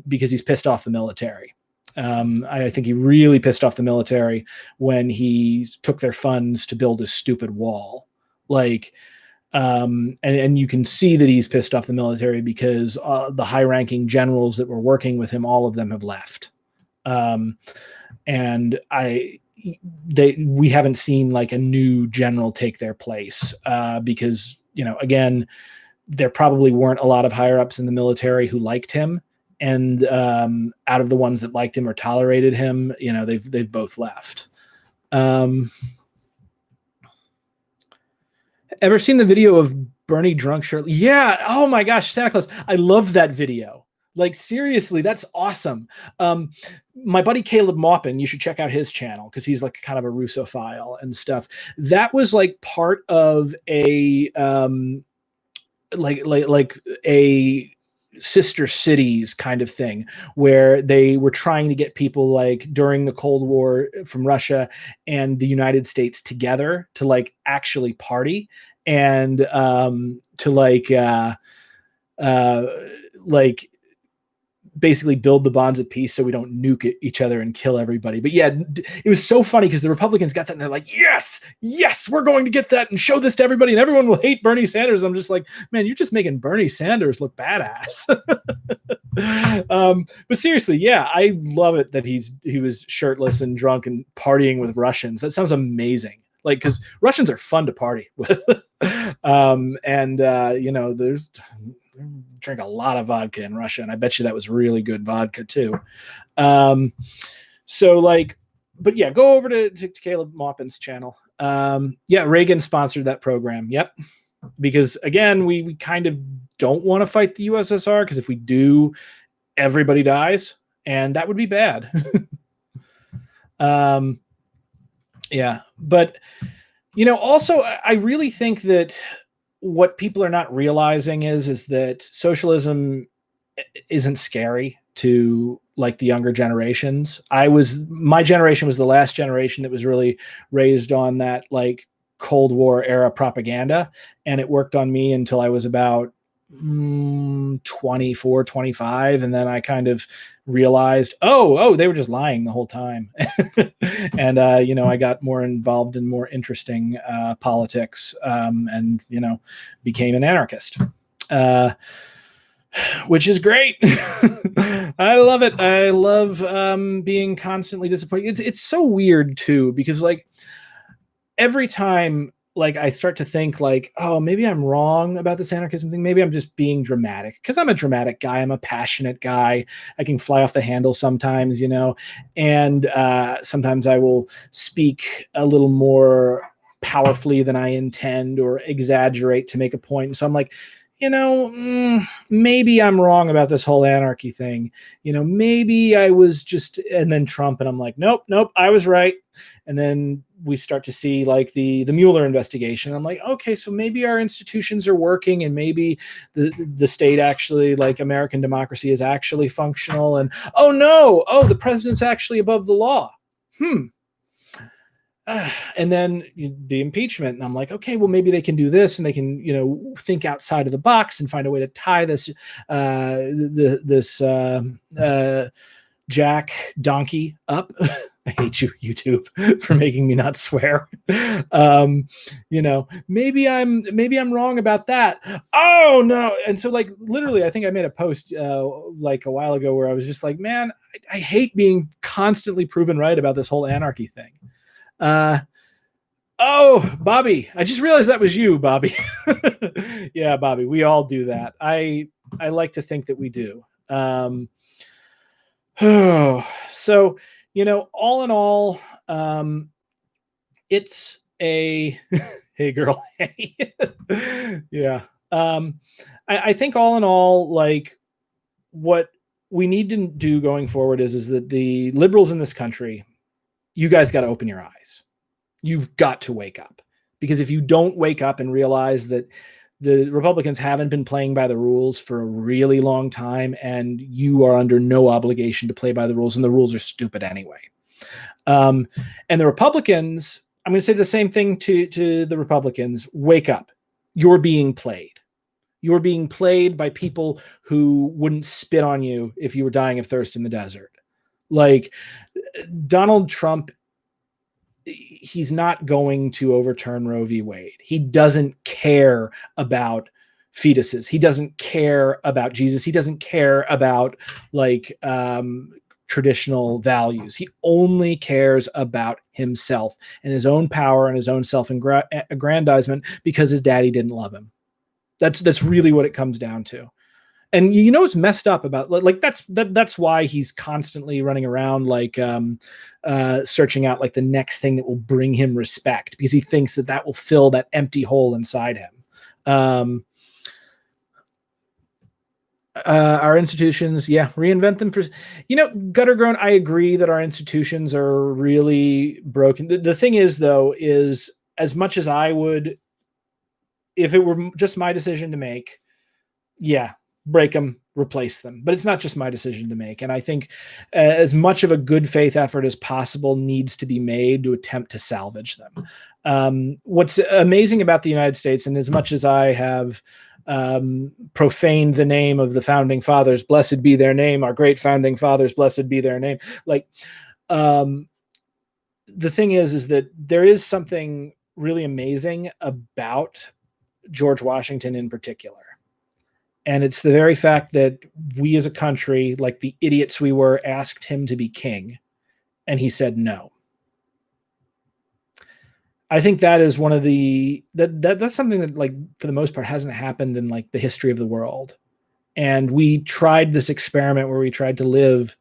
because he's pissed off the military. I think he really pissed off the military when he took their funds to build his stupid wall. And you can see that he's pissed off the military because the high-ranking generals that were working with him, all of them have left. And we haven't seen like a new general take their place because, again, there probably weren't a lot of higher-ups in the military who liked him. And out of the ones that liked him or tolerated him, they've both left. Ever seen the video of Bernie drunk shirtless? Yeah. Oh my gosh, Santa Claus. I loved that video. Like, seriously, that's awesome. My buddy Caleb Maupin, you should check out his channel because he's like kind of a Russophile and stuff. That was like part of a like a sister cities kind of thing where they were trying to get people like during the Cold War from Russia and the United States together to like actually party and to like basically build the bonds of peace so we don't nuke each other and kill everybody. But yeah, it was so funny because the Republicans got that and they're like, yes, we're going to get that and show this to everybody and everyone will hate Bernie Sanders. I'm just like, man, you're just making Bernie Sanders look badass. But seriously, yeah, I love it that he was shirtless and drunk and partying with Russians. That sounds amazing. Like, because Russians are fun to party with. There's drink a lot of vodka in Russia, and I bet you that was really good vodka too. So like, but yeah, go over to Caleb Maupin's channel. Yeah, Reagan sponsored that program. Yep. Because again, we kind of don't want to fight the USSR because if we do, everybody dies, and that would be bad. Yeah, but also I really think that what people are not realizing is that socialism isn't scary to like the younger generations. My generation was the last generation that was really raised on that like Cold War era propaganda. And it worked on me until I was about 24, 25. And then I kind of realized, oh, they were just lying the whole time. And, I got more involved in more interesting politics and, became an anarchist, which is great. I love it. I love being constantly disappointed. It's so weird, too, because like every time like I start to think like, oh, maybe I'm wrong about this anarchism thing. Maybe I'm just being dramatic because I'm a dramatic guy. I'm a passionate guy. I can fly off the handle sometimes, and sometimes I will speak a little more powerfully than I intend or exaggerate to make a point. And so I'm like, maybe I'm wrong about this whole anarchy thing. Maybe I was just, and then Trump, and I'm like, nope, I was right. And then we start to see like the Mueller investigation. I'm like, okay, so maybe our institutions are working and maybe the state actually, like American democracy is actually functional. And the president's actually above the law. And then the impeachment. And I'm like, okay, well, maybe they can do this and they can, think outside of the box and find a way to tie this, Jack donkey up. I hate you, YouTube, for making me not swear. Maybe I'm wrong about that. Oh no. And so like literally, I think I made a post like a while ago where I was just like, man, I hate being constantly proven right about this whole anarchy thing. Oh, Bobby, I just realized that was you, Bobby. Yeah, Bobby, we all do that. I like to think that we do. So, all in all, it's a hey girl, hey. Yeah. I think all in all, like what we need to do going forward is that the liberals in this country, you guys got to open your eyes. You've got to wake up, because if you don't wake up and realize that the Republicans haven't been playing by the rules for a really long time, and you are under no obligation to play by the rules, and the rules are stupid anyway. And the Republicans, I'm going to say the same thing to the Republicans. Wake up. You're being played. You're being played by people who wouldn't spit on you if you were dying of thirst in the desert. Like Donald Trump, he's not going to overturn Roe v. Wade. He doesn't care about fetuses. He doesn't care about Jesus. He doesn't care about like traditional values. He only cares about himself and his own power and his own self-aggrandizement because his daddy didn't love him. That's really what it comes down to. And what's messed up about like that's why he's constantly running around like searching out like the next thing that will bring him respect, because he thinks that will fill that empty hole inside him. Our institutions, reinvent them for gutter grown. I agree that our institutions are really broken. The thing is, though, is as much as I would, if it were just my decision to make, break them, replace them. But it's not just my decision to make. And I think as much of a good faith effort as possible needs to be made to attempt to salvage them. What's amazing about the United States, and as much as I have profaned the name of the founding fathers, blessed be their name, our great founding fathers, blessed be their name. Like, the thing is that there is something really amazing about George Washington in particular. And it's the very fact that we as a country, like the idiots we were, asked him to be king, and he said no. I think that is one of that's something that, like, for the most part hasn't happened in like the history of the world. And we tried this experiment where we tried to live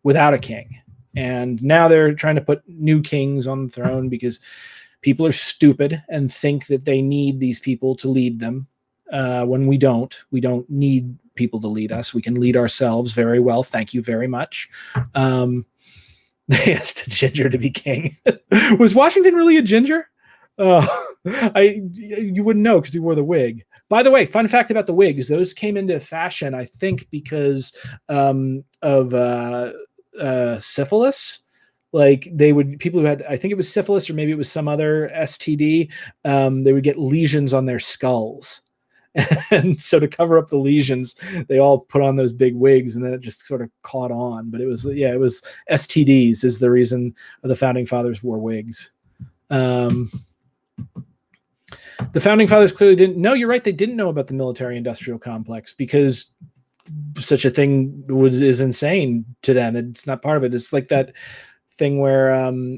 without a king. And now they're trying to put new kings on the throne because people are stupid and think that they need these people to lead them. When we don't need people to lead us. We can lead ourselves very well. Thank you very much. They asked a ginger to be king. Was Washington really a ginger? You wouldn't know because he wore the wig. By the way, fun fact about the wigs, those came into fashion, I think, because of syphilis. Like people who had, I think it was syphilis or maybe it was some other STD, they would get lesions on their skulls. And so to cover up the lesions, they all put on those big wigs, and then it just sort of caught on. But it was STDs is the reason the founding fathers wore wigs. The founding fathers clearly didn't know. You're right. They didn't know about the military industrial complex because such a thing is insane to them. It's not part of it. It's like that thing where,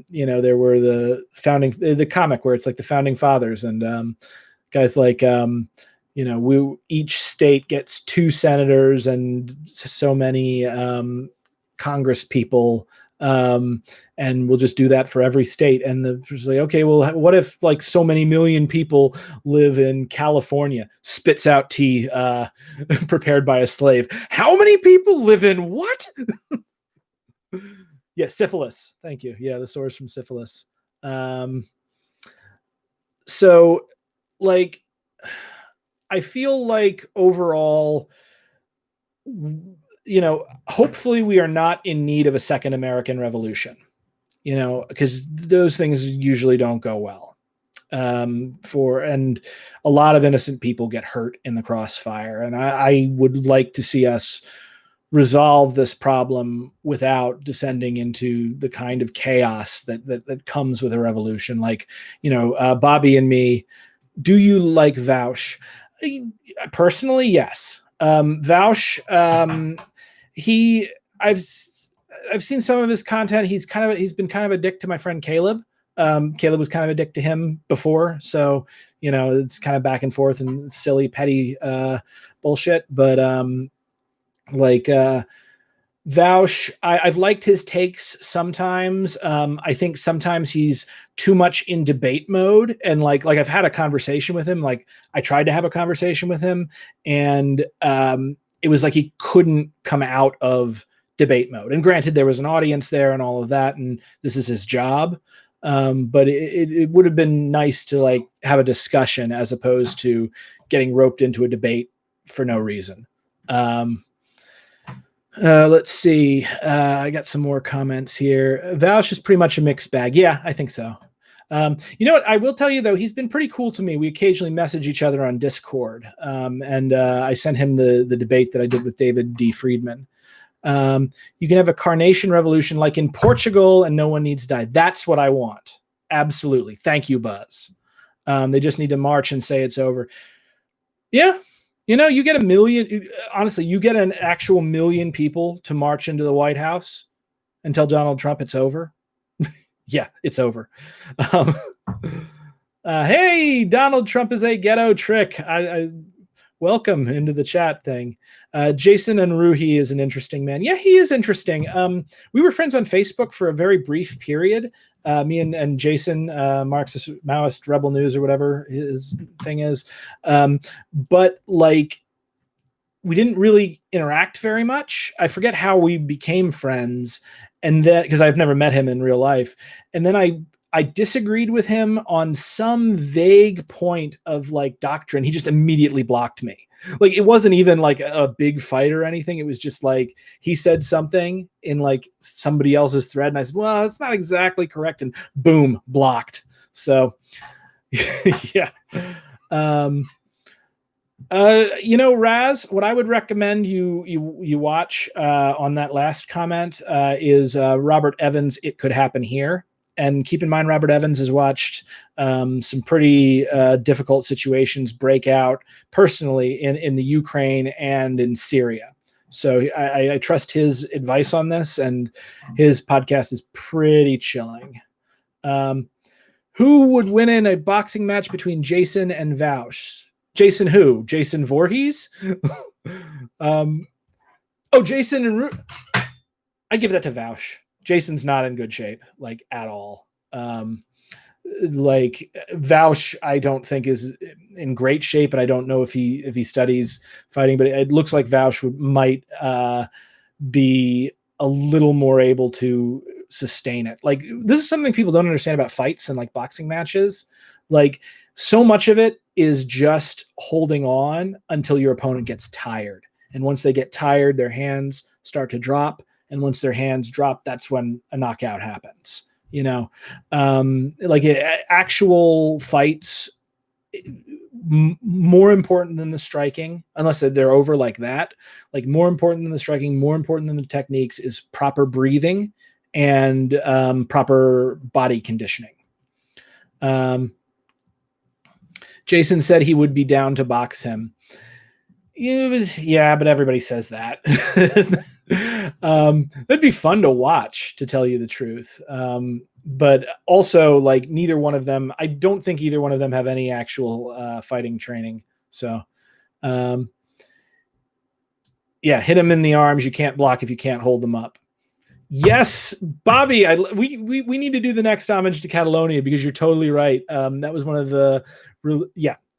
there were the comic where it's like the founding fathers and guys like, each state gets 2 senators and so many Congress people, and we'll just do that for every state. And it's like, okay, well, what if like so many million people live in California? Spits out tea prepared by a slave. How many people live in what? Yeah, syphilis. Thank you. Yeah, the source from syphilis. So, like, I feel like overall, hopefully we are not in need of a second American Revolution, because those things usually don't go well. And a lot of innocent people get hurt in the crossfire. And I would like to see us resolve this problem without descending into the kind of chaos that comes with a revolution. Like, Bobby and me, do you like Vaush? Personally, yes. Vaush, I've seen some of his content. He's been kind of a dick to my friend Caleb. Caleb was kind of a dick to him before, so it's kind of back and forth and silly, petty bullshit. But Vaush, I've liked his takes sometimes. I think sometimes he's too much in debate mode, and like I've had a conversation with him. Like I tried to have a conversation with him, and it was like he couldn't come out of debate mode. And granted, there was an audience there and all of that, and this is his job. But it would have been nice to like have a discussion as opposed to getting roped into a debate for no reason. Let's see. I got some more comments here. Vaush is pretty much a mixed bag. Yeah, I think so. You know what? I will tell you though, he's been pretty cool to me. We occasionally message each other on Discord. And I sent him the debate that I did with David D. Friedman. You can have a carnation revolution like in Portugal and no one needs to die. That's what I want. Absolutely. Thank you, Buzz. They just need to march and say it's over. Yeah. You get 1 million, honestly, you get an actual 1 million people to march into the White House and tell Donald Trump it's over. Yeah, it's over. Hey, Donald Trump is a ghetto trick. I welcome into the chat thing. Jason and Ruhi is an interesting man. Yeah, he is interesting. We were friends on Facebook for a very brief period. Me and Jason, Marxist Maoist Rebel News or whatever his thing is. But like, we didn't really interact very much. I forget how we became friends. And then, because I've never met him in real life. And then I disagreed with him on some vague point of like doctrine. He just immediately blocked me. Like, it wasn't even like a big fight or anything. It was just like, he said something in like somebody else's thread. And I said, well, it's not exactly correct. And boom, blocked. So yeah. Raz, what I would recommend you watch on that last comment is Robert Evans' It Could Happen Here. And keep in mind, Robert Evans has watched some pretty difficult situations break out personally in the Ukraine and in Syria. So I trust his advice on this, and his podcast is pretty chilling. Who would win in a boxing match between Jason and Vaush? Jason who? Jason Voorhees? Jason and Ruth. I give that to Vaush. Jason's not in good shape, like at all. Like Vaush, I don't think is in great shape, and I don't know if he studies fighting, but it looks like Vaush might be a little more able to sustain it. Like, this is something people don't understand about fights and like boxing matches. Like, so much of it is just holding on until your opponent gets tired. And once they get tired, their hands start to drop. And once their hands drop, that's when a knockout happens. Actual fights, more important than the striking, unless they're over like that, like more important than the striking, more important than the techniques is proper breathing and proper body conditioning. Jason said he would be down to box him. But everybody says that. That'd be fun to watch, to tell you the truth. But also, like, neither one of them, I don't think either one of them have any actual fighting training. So, hit him in the arms. You can't block if you can't hold them up. Yes, Bobby, we need to do the next homage to Catalonia, because you're totally right. That was one of the,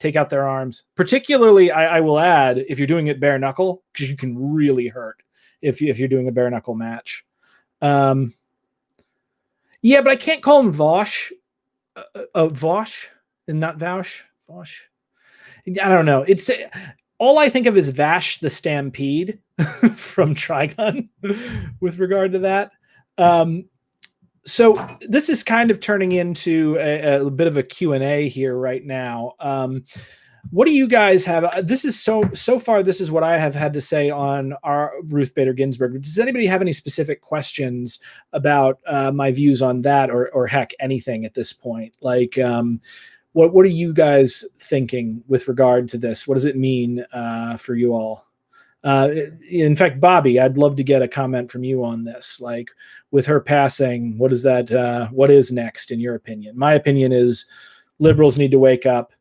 take out their arms. Particularly, I will add, if you're doing it bare knuckle, because you can really hurt if you're doing a bare knuckle match. But I can't call him Vaush. Vaush and not Vaush. Vaush. I don't know. It's all I think of is Vash the Stampede from Trigun with regard to that. So this is kind of turning into a bit of a Q&A here right now. What do you guys have? This is so far. This is what I have had to say on our Ruth Bader Ginsburg. Does anybody have any specific questions about my views on that, or heck, anything at this point? Like, what are you guys thinking with regard to this? What does it mean for you all? In fact, Bobby, I'd love to get a comment from you on this. Like, with her passing, what is that? What is next, in your opinion? My opinion is liberals need to wake up.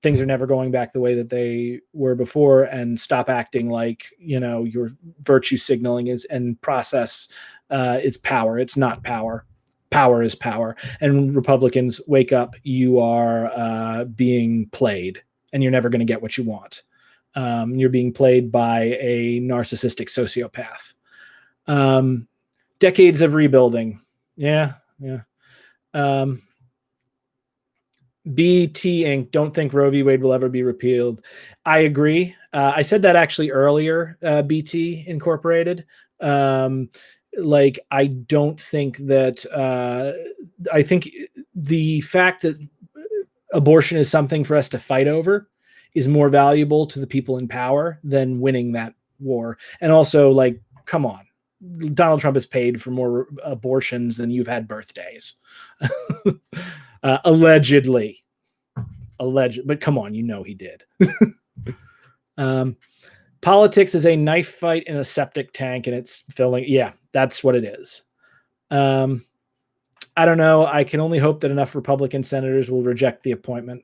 Things are never going back the way that they were before, and stop acting like, your virtue signaling is and process is power. It's not power. Power is power. And Republicans, wake up. You are being played, and you're never going to get what you want. You're being played by a narcissistic sociopath. Decades of rebuilding. Yeah. BT Inc. don't think Roe v. Wade will ever be repealed. I agree. I said that actually earlier, BT Incorporated. I don't think that, I think the fact that abortion is something for us to fight over is more valuable to the people in power than winning that war. And also, come on. Donald Trump has paid for more abortions than you've had birthdays. Allegedly, but come on, he did. Politics is a knife fight in a septic tank, and it's filling. Yeah, that's what it is. I don't know. I can only hope that enough Republican senators will reject the appointment.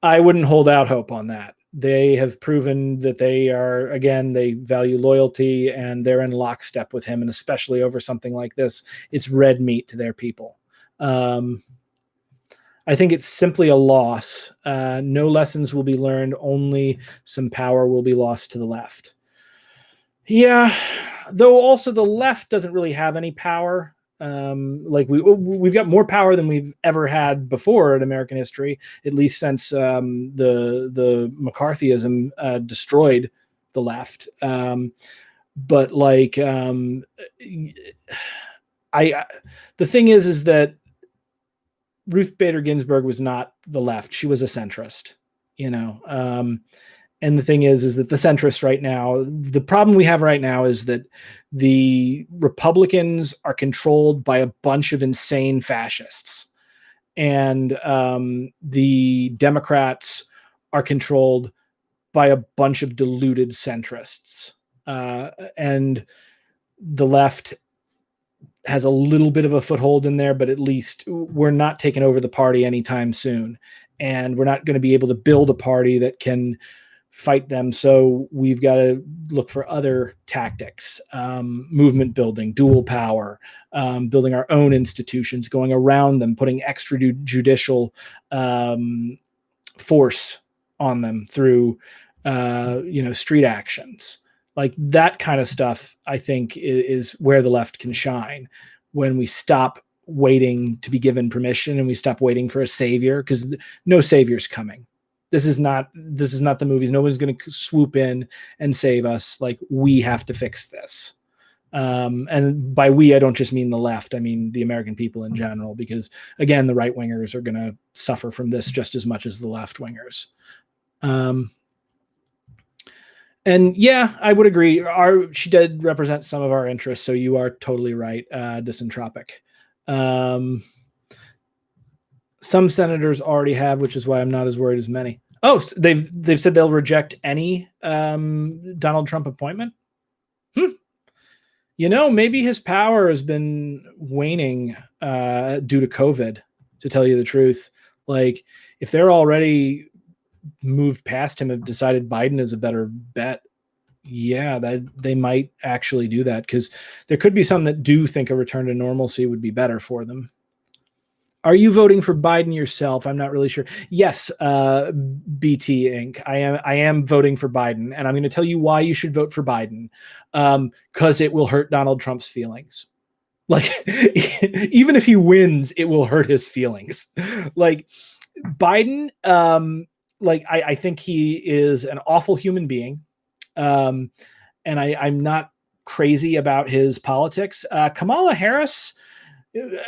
I wouldn't hold out hope on that. They have proven that they value loyalty, and they're in lockstep with him, and especially over something like this, it's red meat to their people. I think it's simply a loss. No lessons will be learned. Only some power will be lost to the left. Yeah, though also the left doesn't really have any power. We've got more power than we've ever had before in American history, at least since the McCarthyism destroyed the left. The thing is that Ruth Bader Ginsburg was not the left. She was a centrist, and the thing is that the centrists right now, the problem we have right now is that the Republicans are controlled by a bunch of insane fascists, and the Democrats are controlled by a bunch of deluded centrists, and the left has a little bit of a foothold in there, but at least we're not taking over the party anytime soon. And we're not going to be able to build a party that can fight them. So we've got to look for other tactics, movement building, dual power, building our own institutions, going around them, putting extrajudicial force on them through, street actions. Like that kind of stuff, I think, is where the left can shine, when we stop waiting to be given permission and we stop waiting for a savior, because no savior's coming. This is not the movies. No one's going to swoop in and save us. Like, we have to fix this. And by we, I don't just mean the left. I mean the American people in general, because again, the right wingers are going to suffer from this just as much as the left wingers. And yeah, I would agree. She did represent some of our interests, so you are totally right, Disentropic. Some senators already have, which is why I'm not as worried as many. Oh, so they've said they'll reject any Donald Trump appointment. Maybe his power has been waning due to COVID, to tell you the truth. Like, if they're already moved past him and decided Biden is a better bet, yeah, that they might actually do that, because there could be some that do think a return to normalcy would be better for them. Are you voting for Biden yourself? I'm not really sure. Yes, BT Inc. I am voting for Biden, and I'm going to tell you why you should vote for Biden. Because it will hurt Donald Trump's feelings. Like, even if he wins, it will hurt his feelings. Like, Biden, I think he is an awful human being. And I'm not crazy about his politics. Kamala Harris,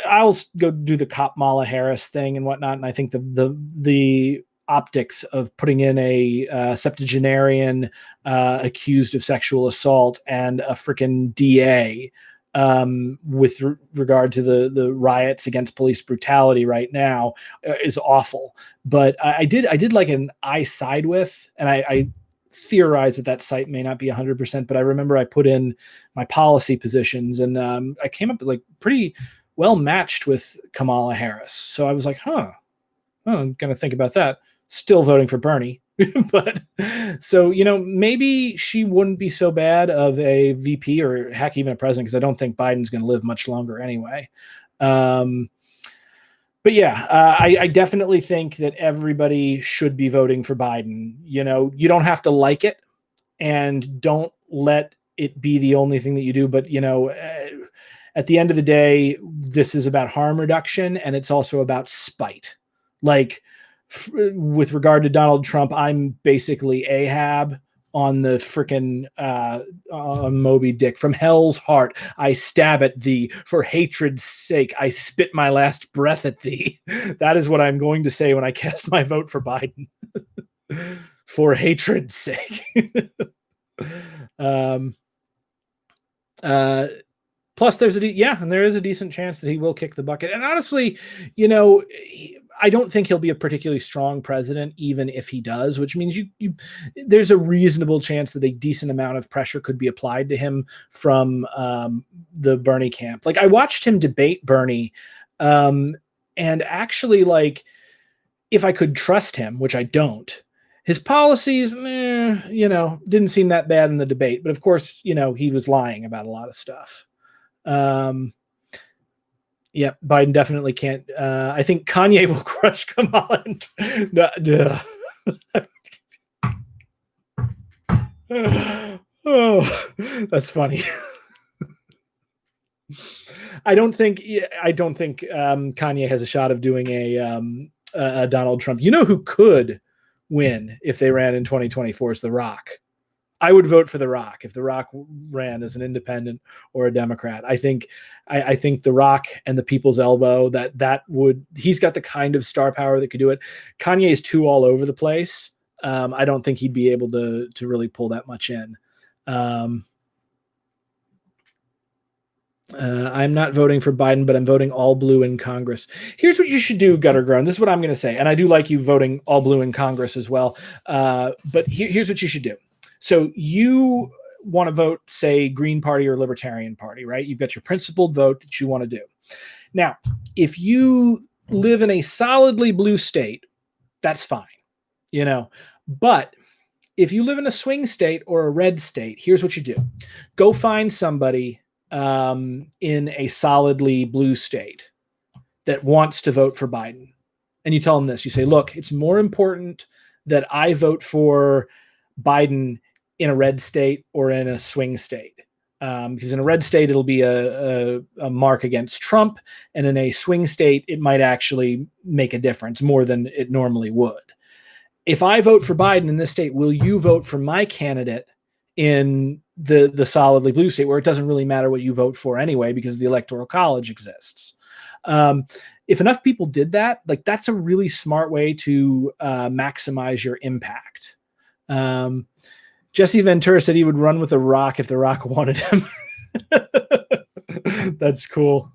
I'll go do the Kamala Harris thing and whatnot. And I think the optics of putting in a septuagenarian accused of sexual assault and a freaking DA with regard to the riots against police brutality right now is awful. But I did like an I side with, and I theorize that site may not be 100%, but I remember I put in my policy positions, and I came up with like pretty well matched with Kamala Harris. So I was like, I'm going to think about that. Still voting for Bernie. But so, maybe she wouldn't be so bad of a VP or heck, even a president, because I don't think Biden's going to live much longer anyway. But yeah, I definitely think that everybody should be voting for Biden. You don't have to like it, and don't let it be the only thing that you do. But, at the end of the day, this is about harm reduction, and it's also about spite. Like, with regard to Donald Trump, I'm basically Ahab on the frickin' Moby Dick. From hell's heart, I stab at thee. For hatred's sake, I spit my last breath at thee. That is what I'm going to say when I cast my vote for Biden. For hatred's sake. Plus, there is a decent chance that he will kick the bucket. And honestly, I don't think he'll be a particularly strong president, even if he does, which means there's a reasonable chance that a decent amount of pressure could be applied to him from the Bernie camp. Like, I watched him debate Bernie, and actually, like, if I could trust him, which I don't, his policies, didn't seem that bad in the debate. But of course, he was lying about a lot of stuff. Yeah, Biden definitely can't. I think Kanye will crush Kamala. Oh, that's funny. I don't think Kanye has a shot of doing a Donald Trump. You know who could win if they ran in 2024 is The Rock. I would vote for The Rock if The Rock ran as an independent or a Democrat. I think The Rock and the People's Elbow, he's got the kind of star power that could do it. Kanye is too all over the place. I don't think he'd be able to really pull that much in. I'm not voting for Biden, but I'm voting all blue in Congress. Here's what you should do, Gutter Grown. This is what I'm going to say. And I do like you voting all blue in Congress as well. But here's what you should do. So you want to vote, say, Green Party or Libertarian Party, right? You've got your principled vote that you want to do. Now, if you live in a solidly blue state, that's fine, But if you live in a swing state or a red state, here's what you do. Go find somebody in a solidly blue state that wants to vote for Biden. And you tell them this. You say, look, it's more important that I vote for Biden in a red state or in a swing state. Because in a red state, it'll be a mark against Trump. And in a swing state, it might actually make a difference more than it normally would. If I vote for Biden in this state, will you vote for my candidate in the solidly blue state, where it doesn't really matter what you vote for anyway, because the Electoral College exists? If enough people did that, like, that's a really smart way to maximize your impact. Jesse Ventura said he would run with The Rock if The Rock wanted him. That's cool.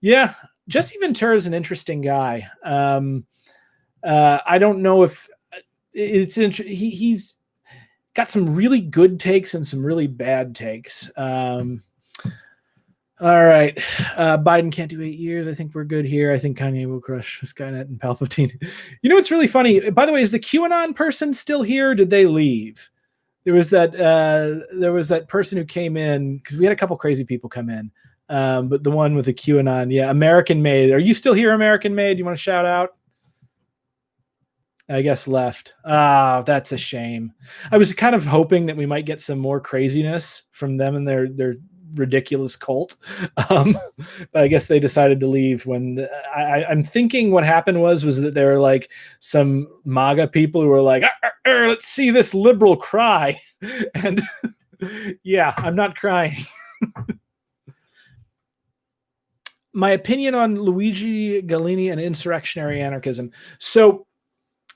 Yeah, Jesse Ventura is an interesting guy. I don't know if it's he's got some really good takes and some really bad takes. All right. Biden can't do 8 years. I think we're good here. I think Kanye will crush Skynet and Palpatine. It's really funny. By the way, is the QAnon person still here? Or did they leave? There was that person who came in, because we had a couple crazy people come in. But the one with the QAnon, yeah, American Made. Are you still here, American Made? You want to shout out? I guess left. That's a shame. I was kind of hoping that we might get some more craziness from them and their ridiculous cult. But I guess they decided to leave when I'm thinking what happened was that there were like some MAGA people who were like, let's see this liberal cry. And yeah, I'm not crying. my opinion on Luigi Gallini and insurrectionary anarchism. So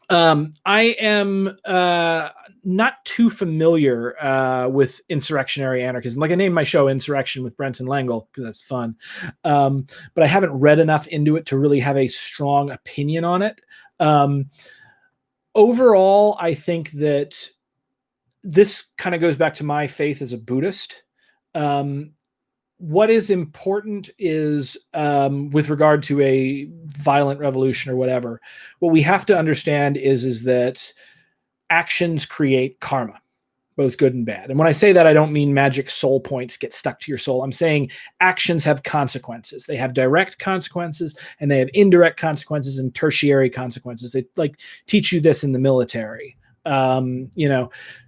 I am not too familiar with insurrectionary anarchism. Like, I named my show Insurrection with Brenton Lengel because that's fun. But I haven't read enough into it to really have a strong opinion on it. Overall, I think that this kind of goes back to my faith as a Buddhist. What is important is, with regard to a violent revolution or whatever, what we have to understand is that actions create karma, both good and bad. And when I say that, I don't mean magic soul points get stuck to your soul. I'm saying actions have consequences. They have direct consequences, and they have indirect consequences and tertiary consequences. They like teach you this in the military.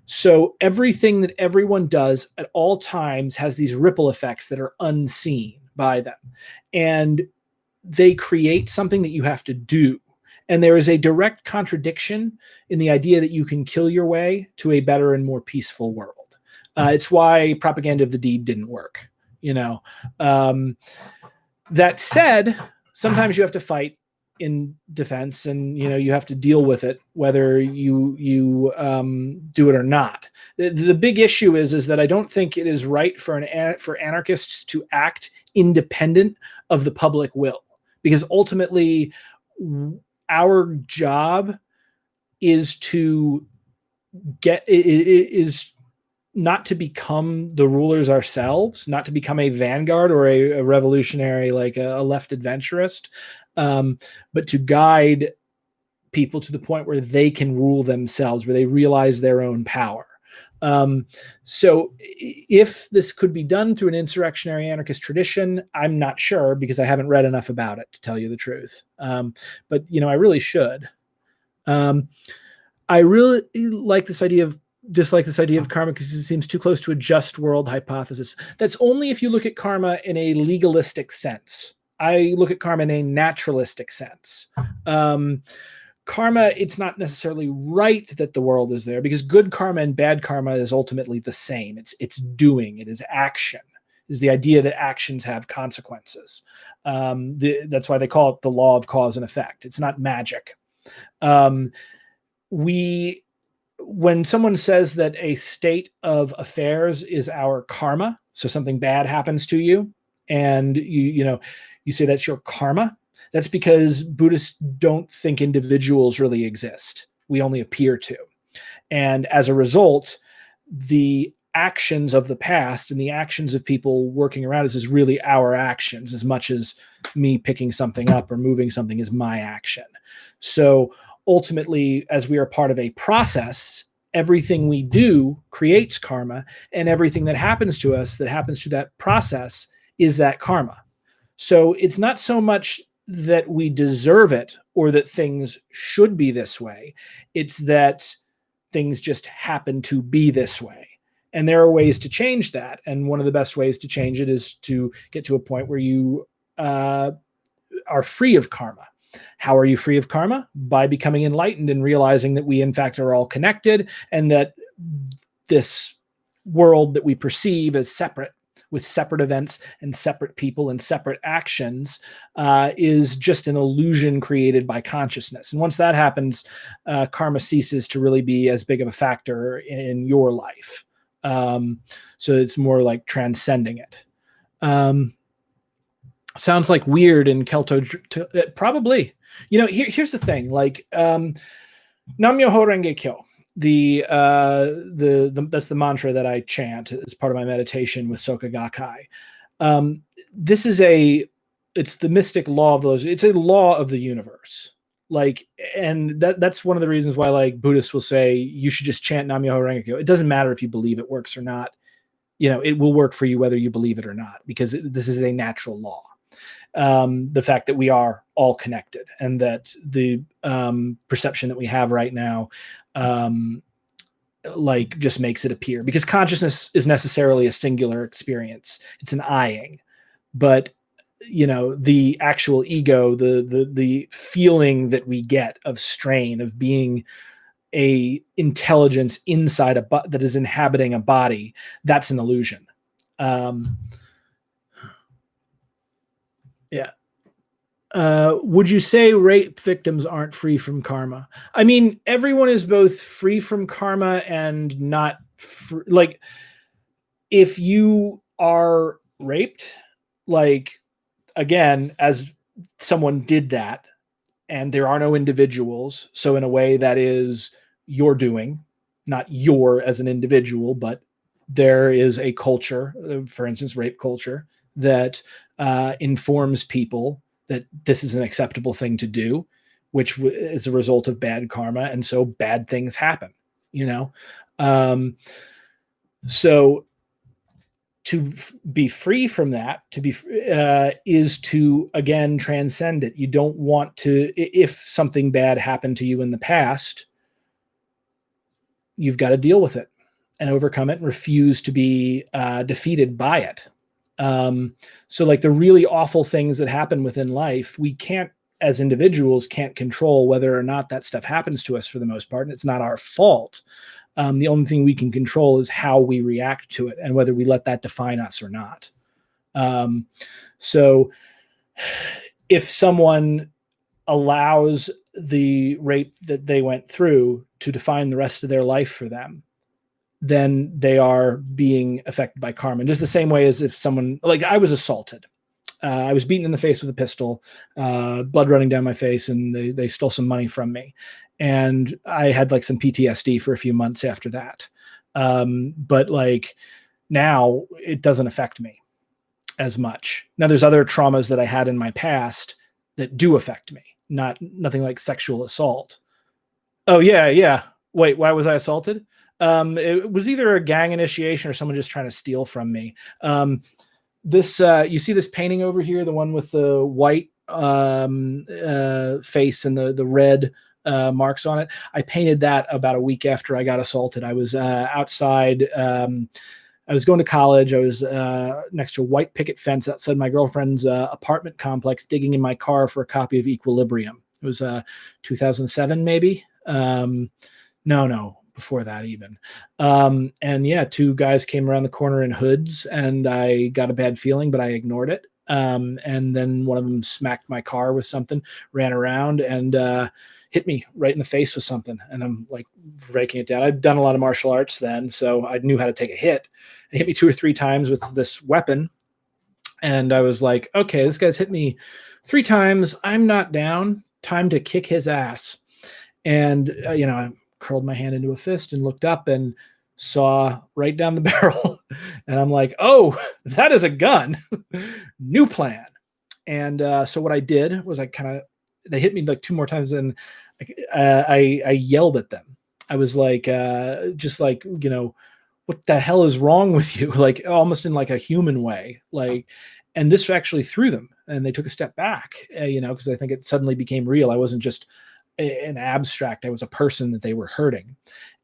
So everything that everyone does at all times has these ripple effects that are unseen by them, and they create something that you have to do. And there is a direct contradiction in the idea that you can kill your way to a better and more peaceful world. It's why propaganda of the deed didn't work. That said, sometimes you have to fight in defense, and you have to deal with it whether you do it or not. The big issue is that I don't think it is right for anarchists to act independent of the public will, because ultimately our job is not to become the rulers ourselves, not to become a vanguard or a revolutionary, like a left adventurist, but to guide people to the point where they can rule themselves, where they realize their own power. So if this could be done through an insurrectionary anarchist tradition, I'm not sure, because I haven't read enough about it, to tell you the truth. But I really should. I really dislike this idea of karma because it seems too close to a just world hypothesis. That's only if you look at karma in a legalistic sense. I look at karma in a naturalistic sense. Karma, it's not necessarily right that the world is there, because good karma and bad karma is ultimately the same. It's doing, it is action. Is the idea that actions have consequences. That's why they call it the law of cause and effect. It's not magic. When someone says that a state of affairs is our karma, so something bad happens to you, and you say that's your karma, that's because Buddhists don't think individuals really exist. We only appear to. And as a result, the actions of the past and the actions of people working around us is really our actions, as much as me picking something up or moving something is my action. So ultimately, as we are part of a process, everything we do creates karma, and everything that happens to us that happens through that process is that karma. So it's not so much that we deserve it or that things should be this way. It's that things just happen to be this way. And there are ways to change that. And one of the best ways to change it is to get to a point where you are free of karma. How are you free of karma? By becoming enlightened and realizing that we, in fact, are all connected, and that this world that we perceive as separate, with separate events and separate people and separate actions, is just an illusion created by consciousness. And once that happens, karma ceases to really be as big of a factor in your life. So it's more like transcending it. Sounds like weird in Kelto, probably. Here's the thing, like, Nam-myoho Renge Kyo, that's the mantra that I chant as part of my meditation with Soka Gakkai. It's the mystic law of those. It's a law of the universe. And that's one of the reasons why, like, Buddhists will say you should just chant Nam-myoho Renge Kyo. It doesn't matter if you believe it works or not. It will work for you whether you believe it or not, because this is a natural law. The fact that we are all connected, and that the perception that we have right now just makes it appear, because consciousness is necessarily a singular experience. It's an eyeing, but the actual ego, the feeling that we get of strain, of being a intelligence inside that is inhabiting a body, that's an illusion. Yeah. Would you say rape victims aren't free from karma? I mean, everyone is both free from karma and not like, if you are raped, like, again, as someone did that, and there are no individuals. So in a way that is your doing, not your as an individual, but there is a culture, for instance, rape culture, that informs people that this is an acceptable thing to do, which is a result of bad karma. And so bad things happen, you know? So to be free from that, to be is to, again, transcend it. You don't want to, if something bad happened to you in the past, you've got to deal with it and overcome it and refuse to be defeated by it. So like the really awful things that happen within life, we can't, as individuals, can't control whether or not that stuff happens to us for the most part, and it's not our fault. The only thing we can control is how we react to it and whether we let that define us or not. So if someone allows the rape that they went through to define the rest of their life for them, then they are being affected by karma. And just the same way as if someone, like, I was assaulted. I was beaten in the face with a pistol, blood running down my face, and they stole some money from me. And I had like some PTSD for a few months after that. But like now it doesn't affect me as much. Now there's other traumas that I had in my past that do affect me, nothing like sexual assault. Oh yeah. Yeah. Wait, why was I assaulted? It was either a gang initiation or someone just trying to steal from me. This you see this painting over here, the one with the white face and the red marks on it. I painted that about a week after I got assaulted. I was outside. I was going to college. I was next to a white picket fence outside my girlfriend's apartment complex, digging in my car for a copy of Equilibrium. It was 2007, maybe. No, before that even. And yeah, two guys came around the corner in hoods, and I got a bad feeling, but I ignored it. And then one of them smacked my car with something, ran around, and hit me right in the face with something. And I'm like breaking it down. I'd done a lot of martial arts then, so I knew how to take a hit. It hit me 2 or 3 times with this weapon. And I was like, okay, this guy's hit me 3 times. I'm not down. Time to kick his ass. And, I curled my hand into a fist and looked up and saw right down the barrel. And I'm like, oh, that is a gun. New plan. And so what I did was they hit me like 2 more times, and I yelled at them. I was like, just like, what the hell is wrong with you? Like almost in like a human way. Like, and this actually threw them, and they took a step back, because I think it suddenly became real. I wasn't just an abstract. I was a person that they were hurting.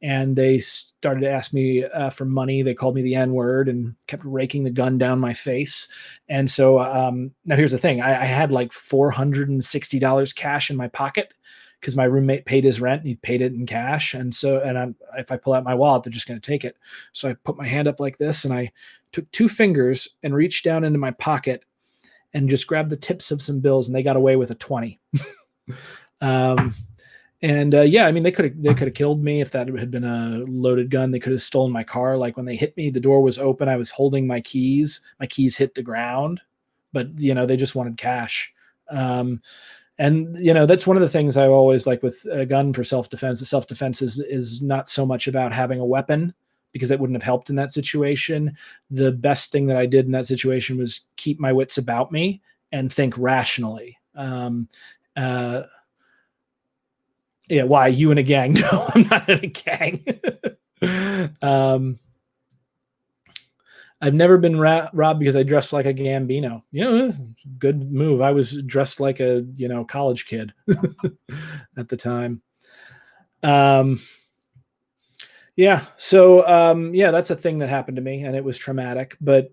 And they started to ask me for money. They called me the N-word and kept raking the gun down my face. And so now here's the thing. I had like $460 cash in my pocket because my roommate paid his rent and he paid it in cash. And so, if I pull out my wallet, they're just going to take it. So I put my hand up like this, and I took 2 fingers and reached down into my pocket and just grabbed the tips of some bills, and they got away with a 20. Yeah, I mean, they could have killed me if that had been a loaded gun. They could have stolen my car. Like when they hit me, the door was open. I was holding my keys. My keys hit the ground, but they just wanted cash. That's one of the things I always like with a gun for self-defense. The self-defense is not so much about having a weapon, because it wouldn't have helped in that situation. The best thing that I did in that situation was keep my wits about me and think rationally. Yeah, why? You in a gang? No, I'm not in a gang. I've never been robbed because I dressed like a Gambino. Good move. I was dressed like a college kid at the time. Yeah. So yeah, that's a thing that happened to me, and it was traumatic. But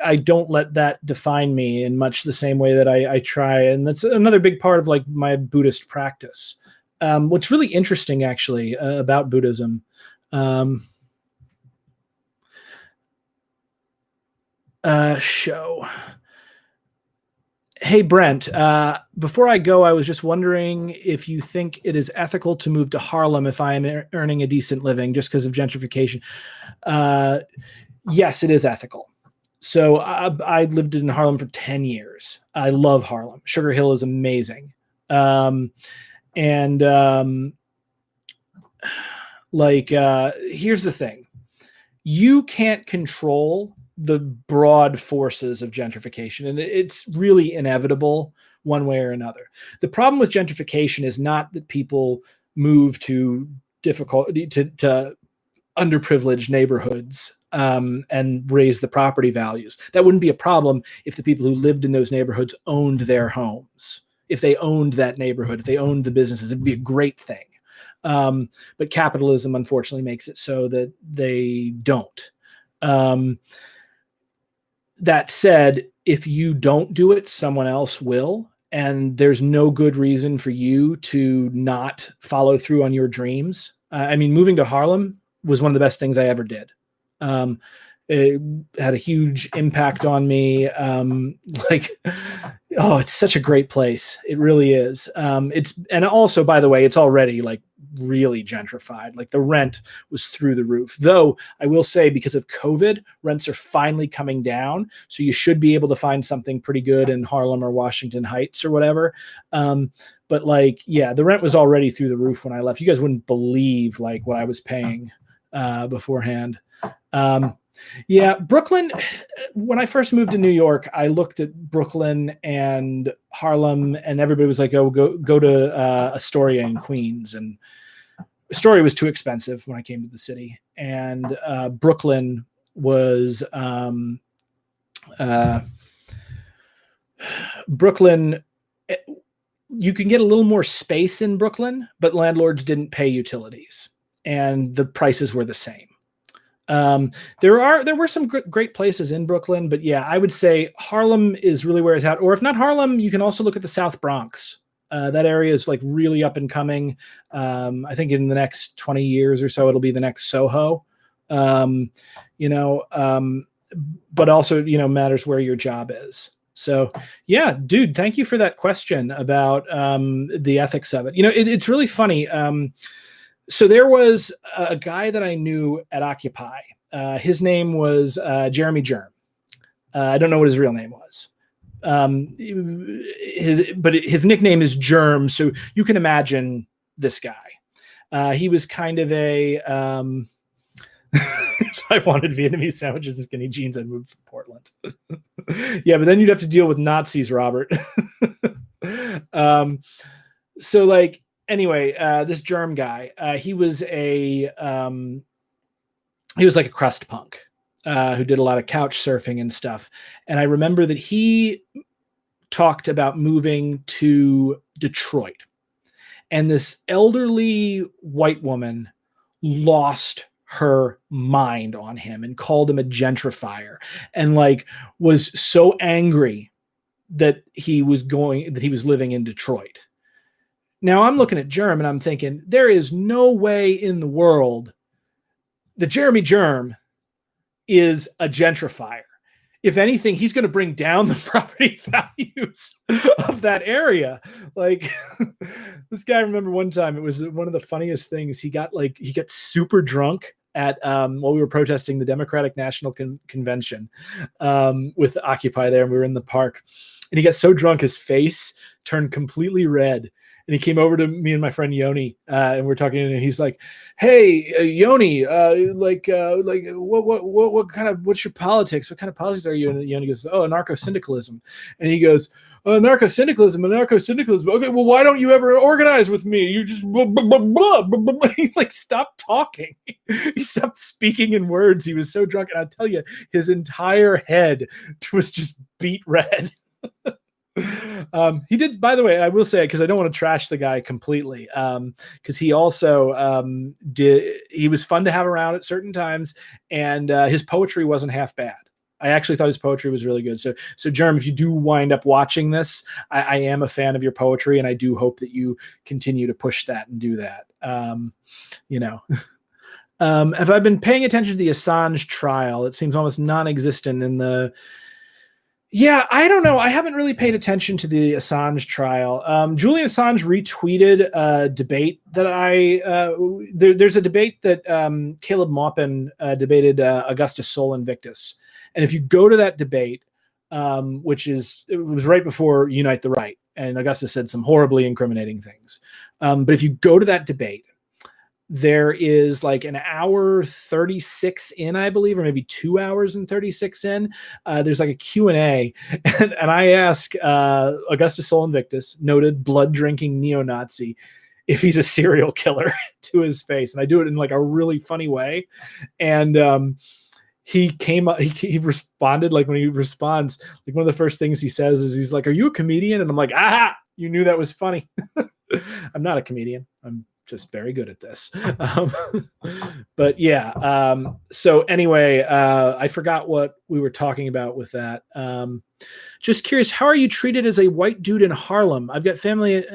I don't let that define me in much the same way that I try, and that's another big part of like my Buddhist practice. What's really interesting, actually, about Buddhism. Show. Hey, Brent, before I go, I was just wondering if you think it is ethical to move to Harlem if I am earning a decent living just because of gentrification. Yes, it is ethical. So I lived in Harlem for 10 years. I love Harlem. Sugar Hill is amazing. And here's the thing. You can't control the broad forces of gentrification, and it's really inevitable one way or another. The problem with gentrification is not that people move to underprivileged neighborhoods and raise the property values. That wouldn't be a problem if the people who lived in those neighborhoods owned their homes. If they owned that neighborhood, if they owned the businesses, it'd be a great thing. But capitalism, unfortunately, makes it so that they don't. That said, if you don't do it, someone else will. And there's no good reason for you to not follow through on your dreams. I mean, moving to Harlem was one of the best things I ever did. It had a huge impact on me. It's such a great place. It really is. And also, by the way, it's already like really gentrified. Like the rent was through the roof. Though I will say, because of COVID, rents are finally coming down. So you should be able to find something pretty good in Harlem or Washington Heights or whatever. But the rent was already through the roof when I left. You guys wouldn't believe like what I was paying beforehand. Brooklyn, when I first moved to New York, I looked at Brooklyn and Harlem, and everybody was like, oh, go to Astoria in Queens. And Astoria was too expensive when I came to the city. And Brooklyn was Brooklyn. You can get a little more space in Brooklyn, but landlords didn't pay utilities and the prices were the same. There were some great places in Brooklyn, but yeah, I would say Harlem is really where it's at. Or if not Harlem, you can also look at the South Bronx. That area is like really up and coming. I think in the next 20 years or so, it'll be the next Soho. But also, matters where your job is. So yeah, dude, thank you for that question about the ethics of it. It's really funny. So there was a guy that I knew at Occupy. His name was Jeremy Germ. I don't know what his real name was. But his nickname is Germ. So you can imagine this guy. He was kind of a, if I wanted Vietnamese sandwiches and skinny jeans, I'd move from Portland. Yeah, but then you'd have to deal with Nazis, Robert. Anyway, this Germ guy, he was like a crust punk who did a lot of couch surfing and stuff. And I remember that he talked about moving to Detroit. And this elderly white woman lost her mind on him and called him a gentrifier and was so angry that he was living in Detroit. Now I'm looking at Germ and I'm thinking, there is no way in the world that Jeremy Germ is a gentrifier. If anything, he's going to bring down the property values of that area. This guy, I remember one time, it was one of the funniest things. He got super drunk at while we were protesting the Democratic National Convention with Occupy there, and we were in the park. And he got so drunk, his face turned completely red. And he came over to me and my friend Yoni, and we're talking, and he's like, "Hey, Yoni, what's your politics? What kind of politics are you?" And Yoni goes, "Oh, anarcho-syndicalism." And he goes, "Anarcho-syndicalism. Okay, well, why don't you ever organize with me? You just blah, blah, blah, blah, blah, blah." He stopped talking. He stopped speaking in words. He was so drunk, and I tell you, his entire head was just beet red. He did, by the way, I will say, because I don't want to trash the guy completely, because he also he was fun to have around at certain times, and his poetry wasn't half bad. I actually thought his poetry was really good. So Germ, if you do wind up watching this, I am a fan of your poetry, and I do hope that you continue to push that and do that. Have I been paying attention to the Assange trial? It seems almost non-existent in the Yeah, I don't know. I haven't really paid attention to the Assange trial. Julian Assange retweeted a debate that there's a debate that Caleb Maupin debated Augustus Sol Invictus. And if you go to that debate, it was right before Unite the Right, and Augustus said some horribly incriminating things. But if you go to that debate, there is like an hour 36 in, I believe, or maybe 2 hours and 36 in. There's like a Q&A, and I ask Augustus Sol Invictus, noted blood-drinking neo-Nazi, if he's a serial killer to his face. And I do it in like a really funny way. And he came up, he responded, like when he responds, like one of the first things he says is he's like, "Are you a comedian?" And I'm like, "Aha, you knew that was funny." I'm not a comedian. I'm just very good at this. But yeah. So anyway, I forgot what we were talking about with that. Just curious, how are you treated as a white dude in Harlem? I've got family.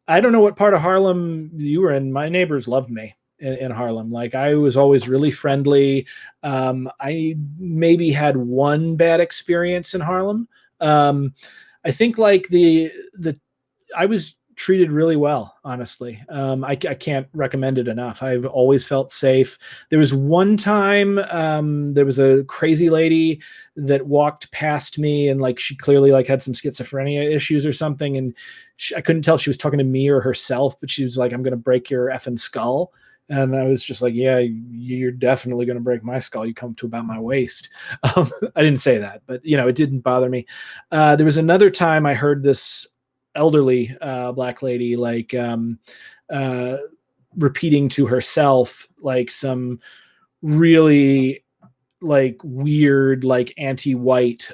I don't know what part of Harlem you were in. My neighbors loved me in Harlem. Like, I was always really friendly. I maybe had one bad experience in Harlem. I think like I was treated really well, honestly. I can't recommend it enough. I've always felt safe. There was one time there was a crazy lady that walked past me, and like she clearly like had some schizophrenia issues or something, and I couldn't tell if she was talking to me or herself, but she was like, "I'm gonna break your effing skull." And I was just like, "Yeah, you're definitely going to break my skull. You come to about my waist." I didn't say that, but it didn't bother me. There was another time I heard this elderly black lady like repeating to herself like some really like weird like anti-white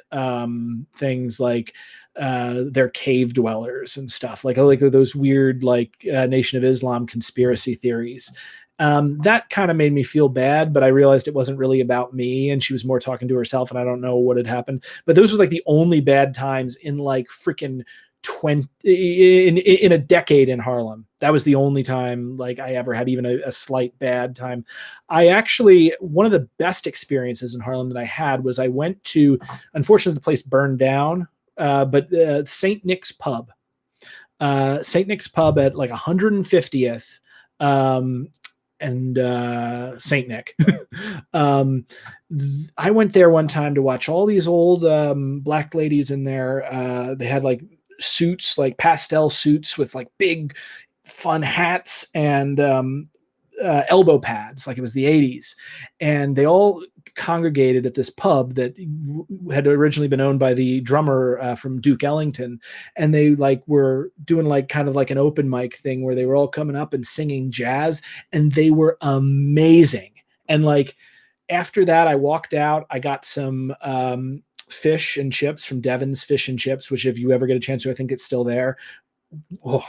things, like they're cave dwellers and stuff, like those weird like Nation of Islam conspiracy theories. That kind of made me feel bad, but I realized it wasn't really about me, and she was more talking to herself, and I don't know what had happened. But those were like the only bad times in like freaking 20 in a decade in Harlem. That was the only time like I ever had even a slight bad time. One of the best experiences in Harlem that I had was I went to, unfortunately the place burned down, but St. Nick's Pub. St. Nick's Pub at like 150th and St. Nick. I went there one time to watch all these old black ladies in there. They had like suits, like pastel suits with like big fun hats and elbow pads, like it was the 80s. And they all congregated at this pub that had originally been owned by the drummer from Duke Ellington. And they like were doing like kind of like an open mic thing where they were all coming up and singing jazz, and they were amazing. And like after that, I walked out, I got some fish and chips from Devon's Fish and Chips, which if you ever get a chance to, I think it's still there. Oh,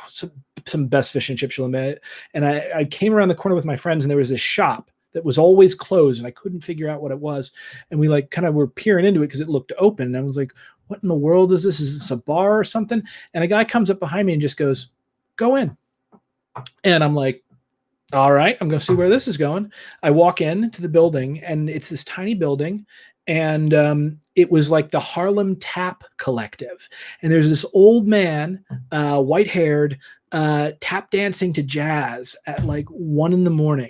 some best fish and chips you'll admit. And I came around the corner with my friends, and there was this shop that was always closed, and I couldn't figure out what it was. And we like kind of were peering into it because it looked open. And I was like, "What in the world is this? Is this a bar or something?" And a guy comes up behind me and just goes, "Go in." And I'm like, "All right, I'm going to see where this is going." I walk into the building, and it's this tiny building. And it was like the Harlem Tap Collective. And there's this old man, white-haired, tap dancing to jazz at like 1 a.m.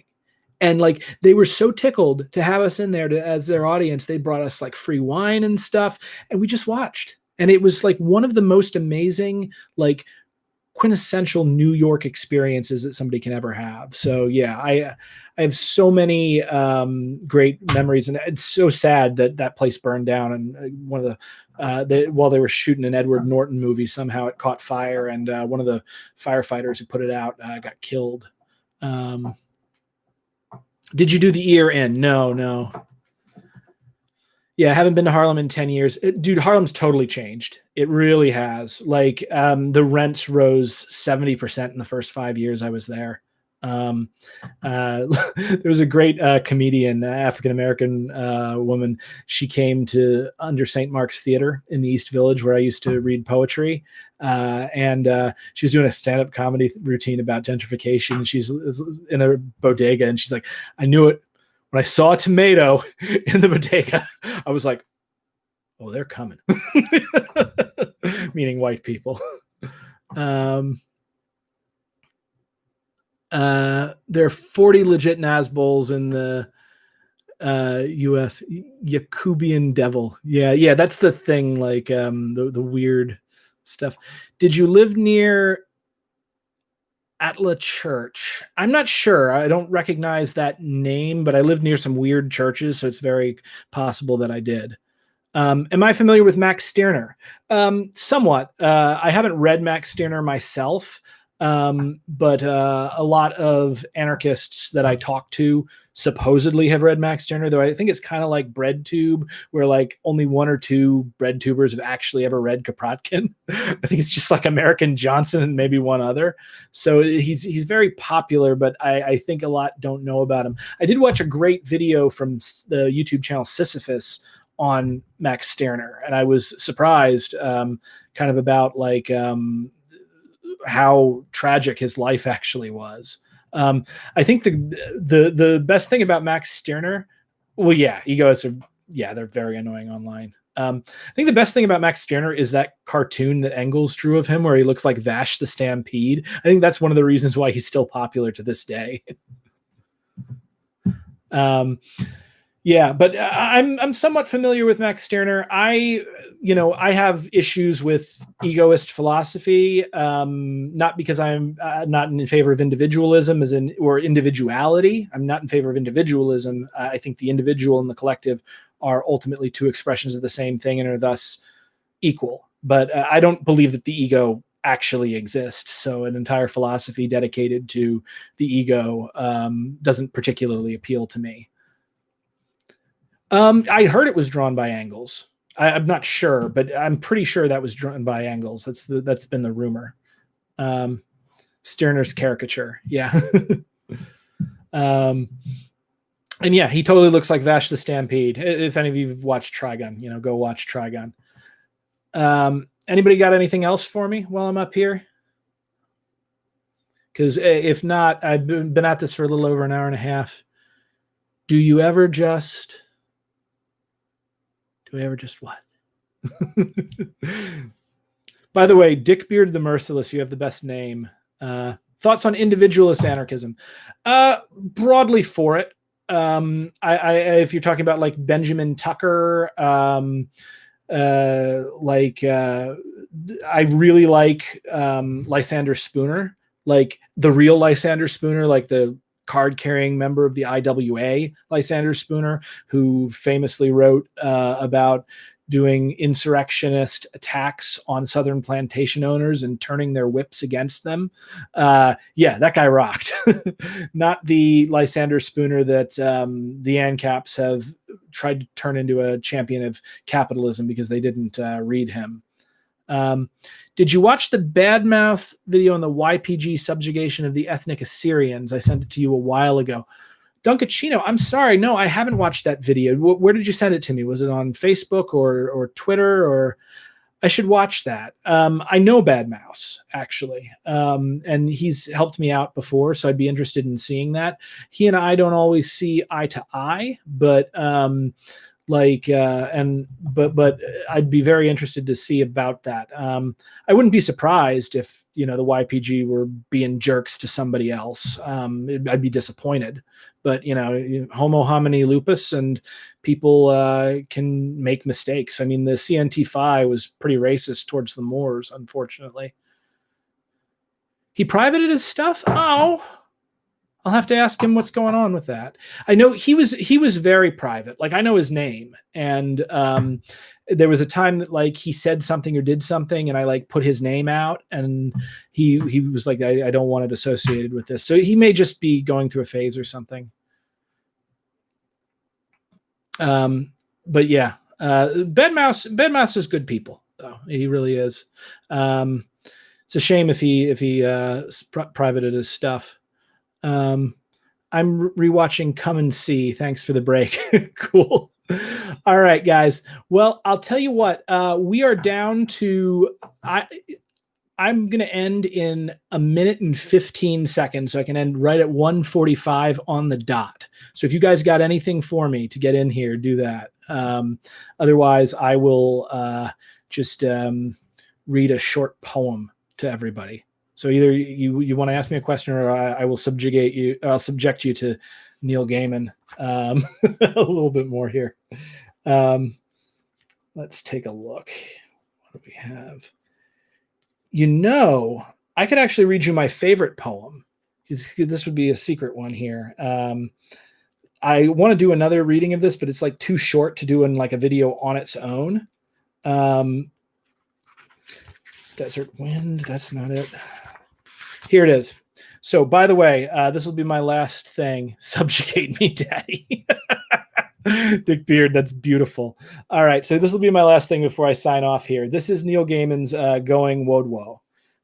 And like they were so tickled to have us in there as their audience. They brought us like free wine and stuff, and we just watched. And it was like one of the most amazing, like quintessential New York experiences that somebody can ever have. So yeah, I have so many great memories, and it's so sad that that place burned down. And one of while they were shooting an Edward Norton movie, somehow it caught fire, and one of the firefighters who put it out got killed. Did you do the ear in? No. Yeah, I haven't been to Harlem in 10 years. Dude, Harlem's totally changed. It really has. Like the rents rose 70% in the first 5 years I was there. There was a great comedian, African-American woman. She came to Under St. Mark's Theater in the East Village, where I used to read poetry. And she was doing a stand-up comedy routine about gentrification. She's in a bodega, and she's like, "I knew it. When I saw a tomato in the bodega, I was like, Oh, they're coming. Meaning white people. There are 40 legit Nazbols in the U.S. Yakubian Devil. Yeah, that's the thing. Like the weird stuff. Did you live near Atla Church? I'm not sure. I don't recognize that name, but I lived near some weird churches, so it's very possible that I did. Am I familiar with Max Stirner? Somewhat. I haven't read Max Stirner myself, but a lot of anarchists that I talk to supposedly have read Max Stirner, though I think it's kind of like BreadTube, where like only one or two BreadTubers have actually ever read Kropotkin. I think it's just like American Johnson and maybe one other. So he's very popular, but I think a lot don't know about him. I did watch a great video from the YouTube channel Sisyphus on Max Stirner, and I was surprised kind of about like how tragic his life actually was. I think the best thing about Max Stirner, well, yeah, egos are, yeah, they're very annoying online. I think the best thing about Max Stirner is that cartoon that Engels drew of him where he looks like Vash the Stampede. I think that's one of the reasons why he's still popular to this day. Yeah, but I'm somewhat familiar with Max Stirner. I have issues with egoist philosophy, not because I'm not in favor of individualism or individuality. I'm not in favor of individualism. I think the individual and the collective are ultimately two expressions of the same thing and are thus equal. But I don't believe that the ego actually exists. So an entire philosophy dedicated to the ego doesn't particularly appeal to me. I heard it was drawn by Engels. I'm not sure, but I'm pretty sure that was drawn by Engels. That's been the rumor. Stirner's caricature, yeah. And yeah, he totally looks like Vash the Stampede. If any of you have watched Trigun, go watch Trigun. Anybody got anything else for me while I'm up here? Because if not, I've been at this for a little over an hour and a half. Do we ever just what? By the way, Dickbeard the Merciless, you have the best name. Thoughts on individualist anarchism? Broadly for it. If you're talking about like Benjamin Tucker, I really like Lysander Spooner, like the real Lysander Spooner, like the card-carrying member of the IWA, Lysander Spooner, who famously wrote about doing insurrectionist attacks on Southern plantation owners and turning their whips against them. Yeah, that guy rocked. Not the Lysander Spooner that the ANCAPs have tried to turn into a champion of capitalism because they didn't read him. Did you watch the Badmouth video on the YPG subjugation of the ethnic Assyrians? I sent it to you a while ago. Dunkachino, I'm sorry. No, I haven't watched that video. Where did you send it to me? Was it on Facebook or Twitter? Or I should watch that. I know Badmouth, actually. And he's helped me out before, so I'd be interested in seeing that. He and I don't always see eye to eye, but but I'd be very interested to see about that. I wouldn't be surprised if the YPG were being jerks to somebody else. I'd be disappointed, but homo homini lupus, and people can make mistakes. I mean, the CNT-FI was pretty racist towards the Moors, unfortunately. He privated his stuff. Oh, I'll have to ask him what's going on with that. I know he was very private. Like, I know his name, and there was a time that like he said something or did something, and I like put his name out, and he was like, I don't want it associated with this. So he may just be going through a phase or something. But yeah, Bedmouse is good people, though. He really is. It's a shame if he privated his stuff. I'm rewatching Come and See. Thanks for the break. Cool. All right, guys. Well, I'll tell you what, we are down to, I'm going to end in 1 minute and 15 seconds, so I can end right at 1:45 on the dot. So if you guys got anything for me to get in here, do that. Otherwise, I will just read a short poem to everybody. So either you want to ask me a question, or I will subject you to Neil Gaiman a little bit more here. Let's take a look. What do we have? I could actually read you my favorite poem. This would be a secret one here. I want to do another reading of this, but it's like too short to do in like a video on its own. Desert Wind, that's not it. Here it is. So, by the way, this will be my last thing. Subjugate me, Daddy. Dick Beard, that's beautiful. All right, so this will be my last thing before I sign off here. This is Neil Gaiman's Going Wodwo.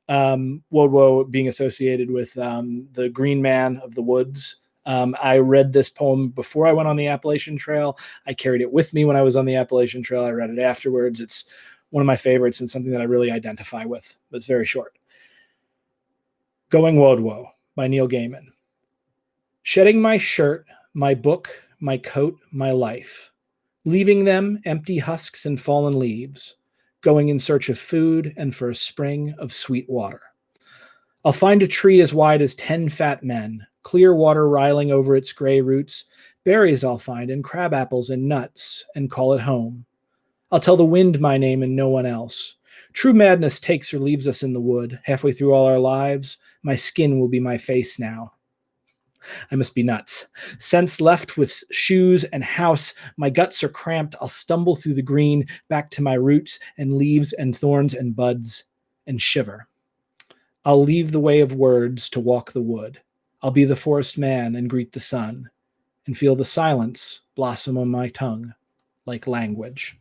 Wodwo being associated with the Green Man of the Woods. I read this poem before I went on the Appalachian Trail. I carried it with me when I was on the Appalachian Trail. I read it afterwards. It's one of my favorites and something that I really identify with. But it's very short. Going Wodwo by Neil Gaiman. Shedding my shirt, my book, my coat, my life, leaving them empty husks and fallen leaves, going in search of food and for a spring of sweet water. I'll find a tree as wide as 10 fat men, clear water riling over its gray roots, berries I'll find and crab apples and nuts, and call it home. I'll tell the wind my name and no one else. True madness takes or leaves us in the wood. Halfway through all our lives, my skin will be my face now. I must be nuts. Sense left with shoes and house. My guts are cramped. I'll stumble through the green back to my roots and leaves and thorns and buds and shiver. I'll leave the way of words to walk the wood. I'll be the forest man and greet the sun and feel the silence blossom on my tongue like language.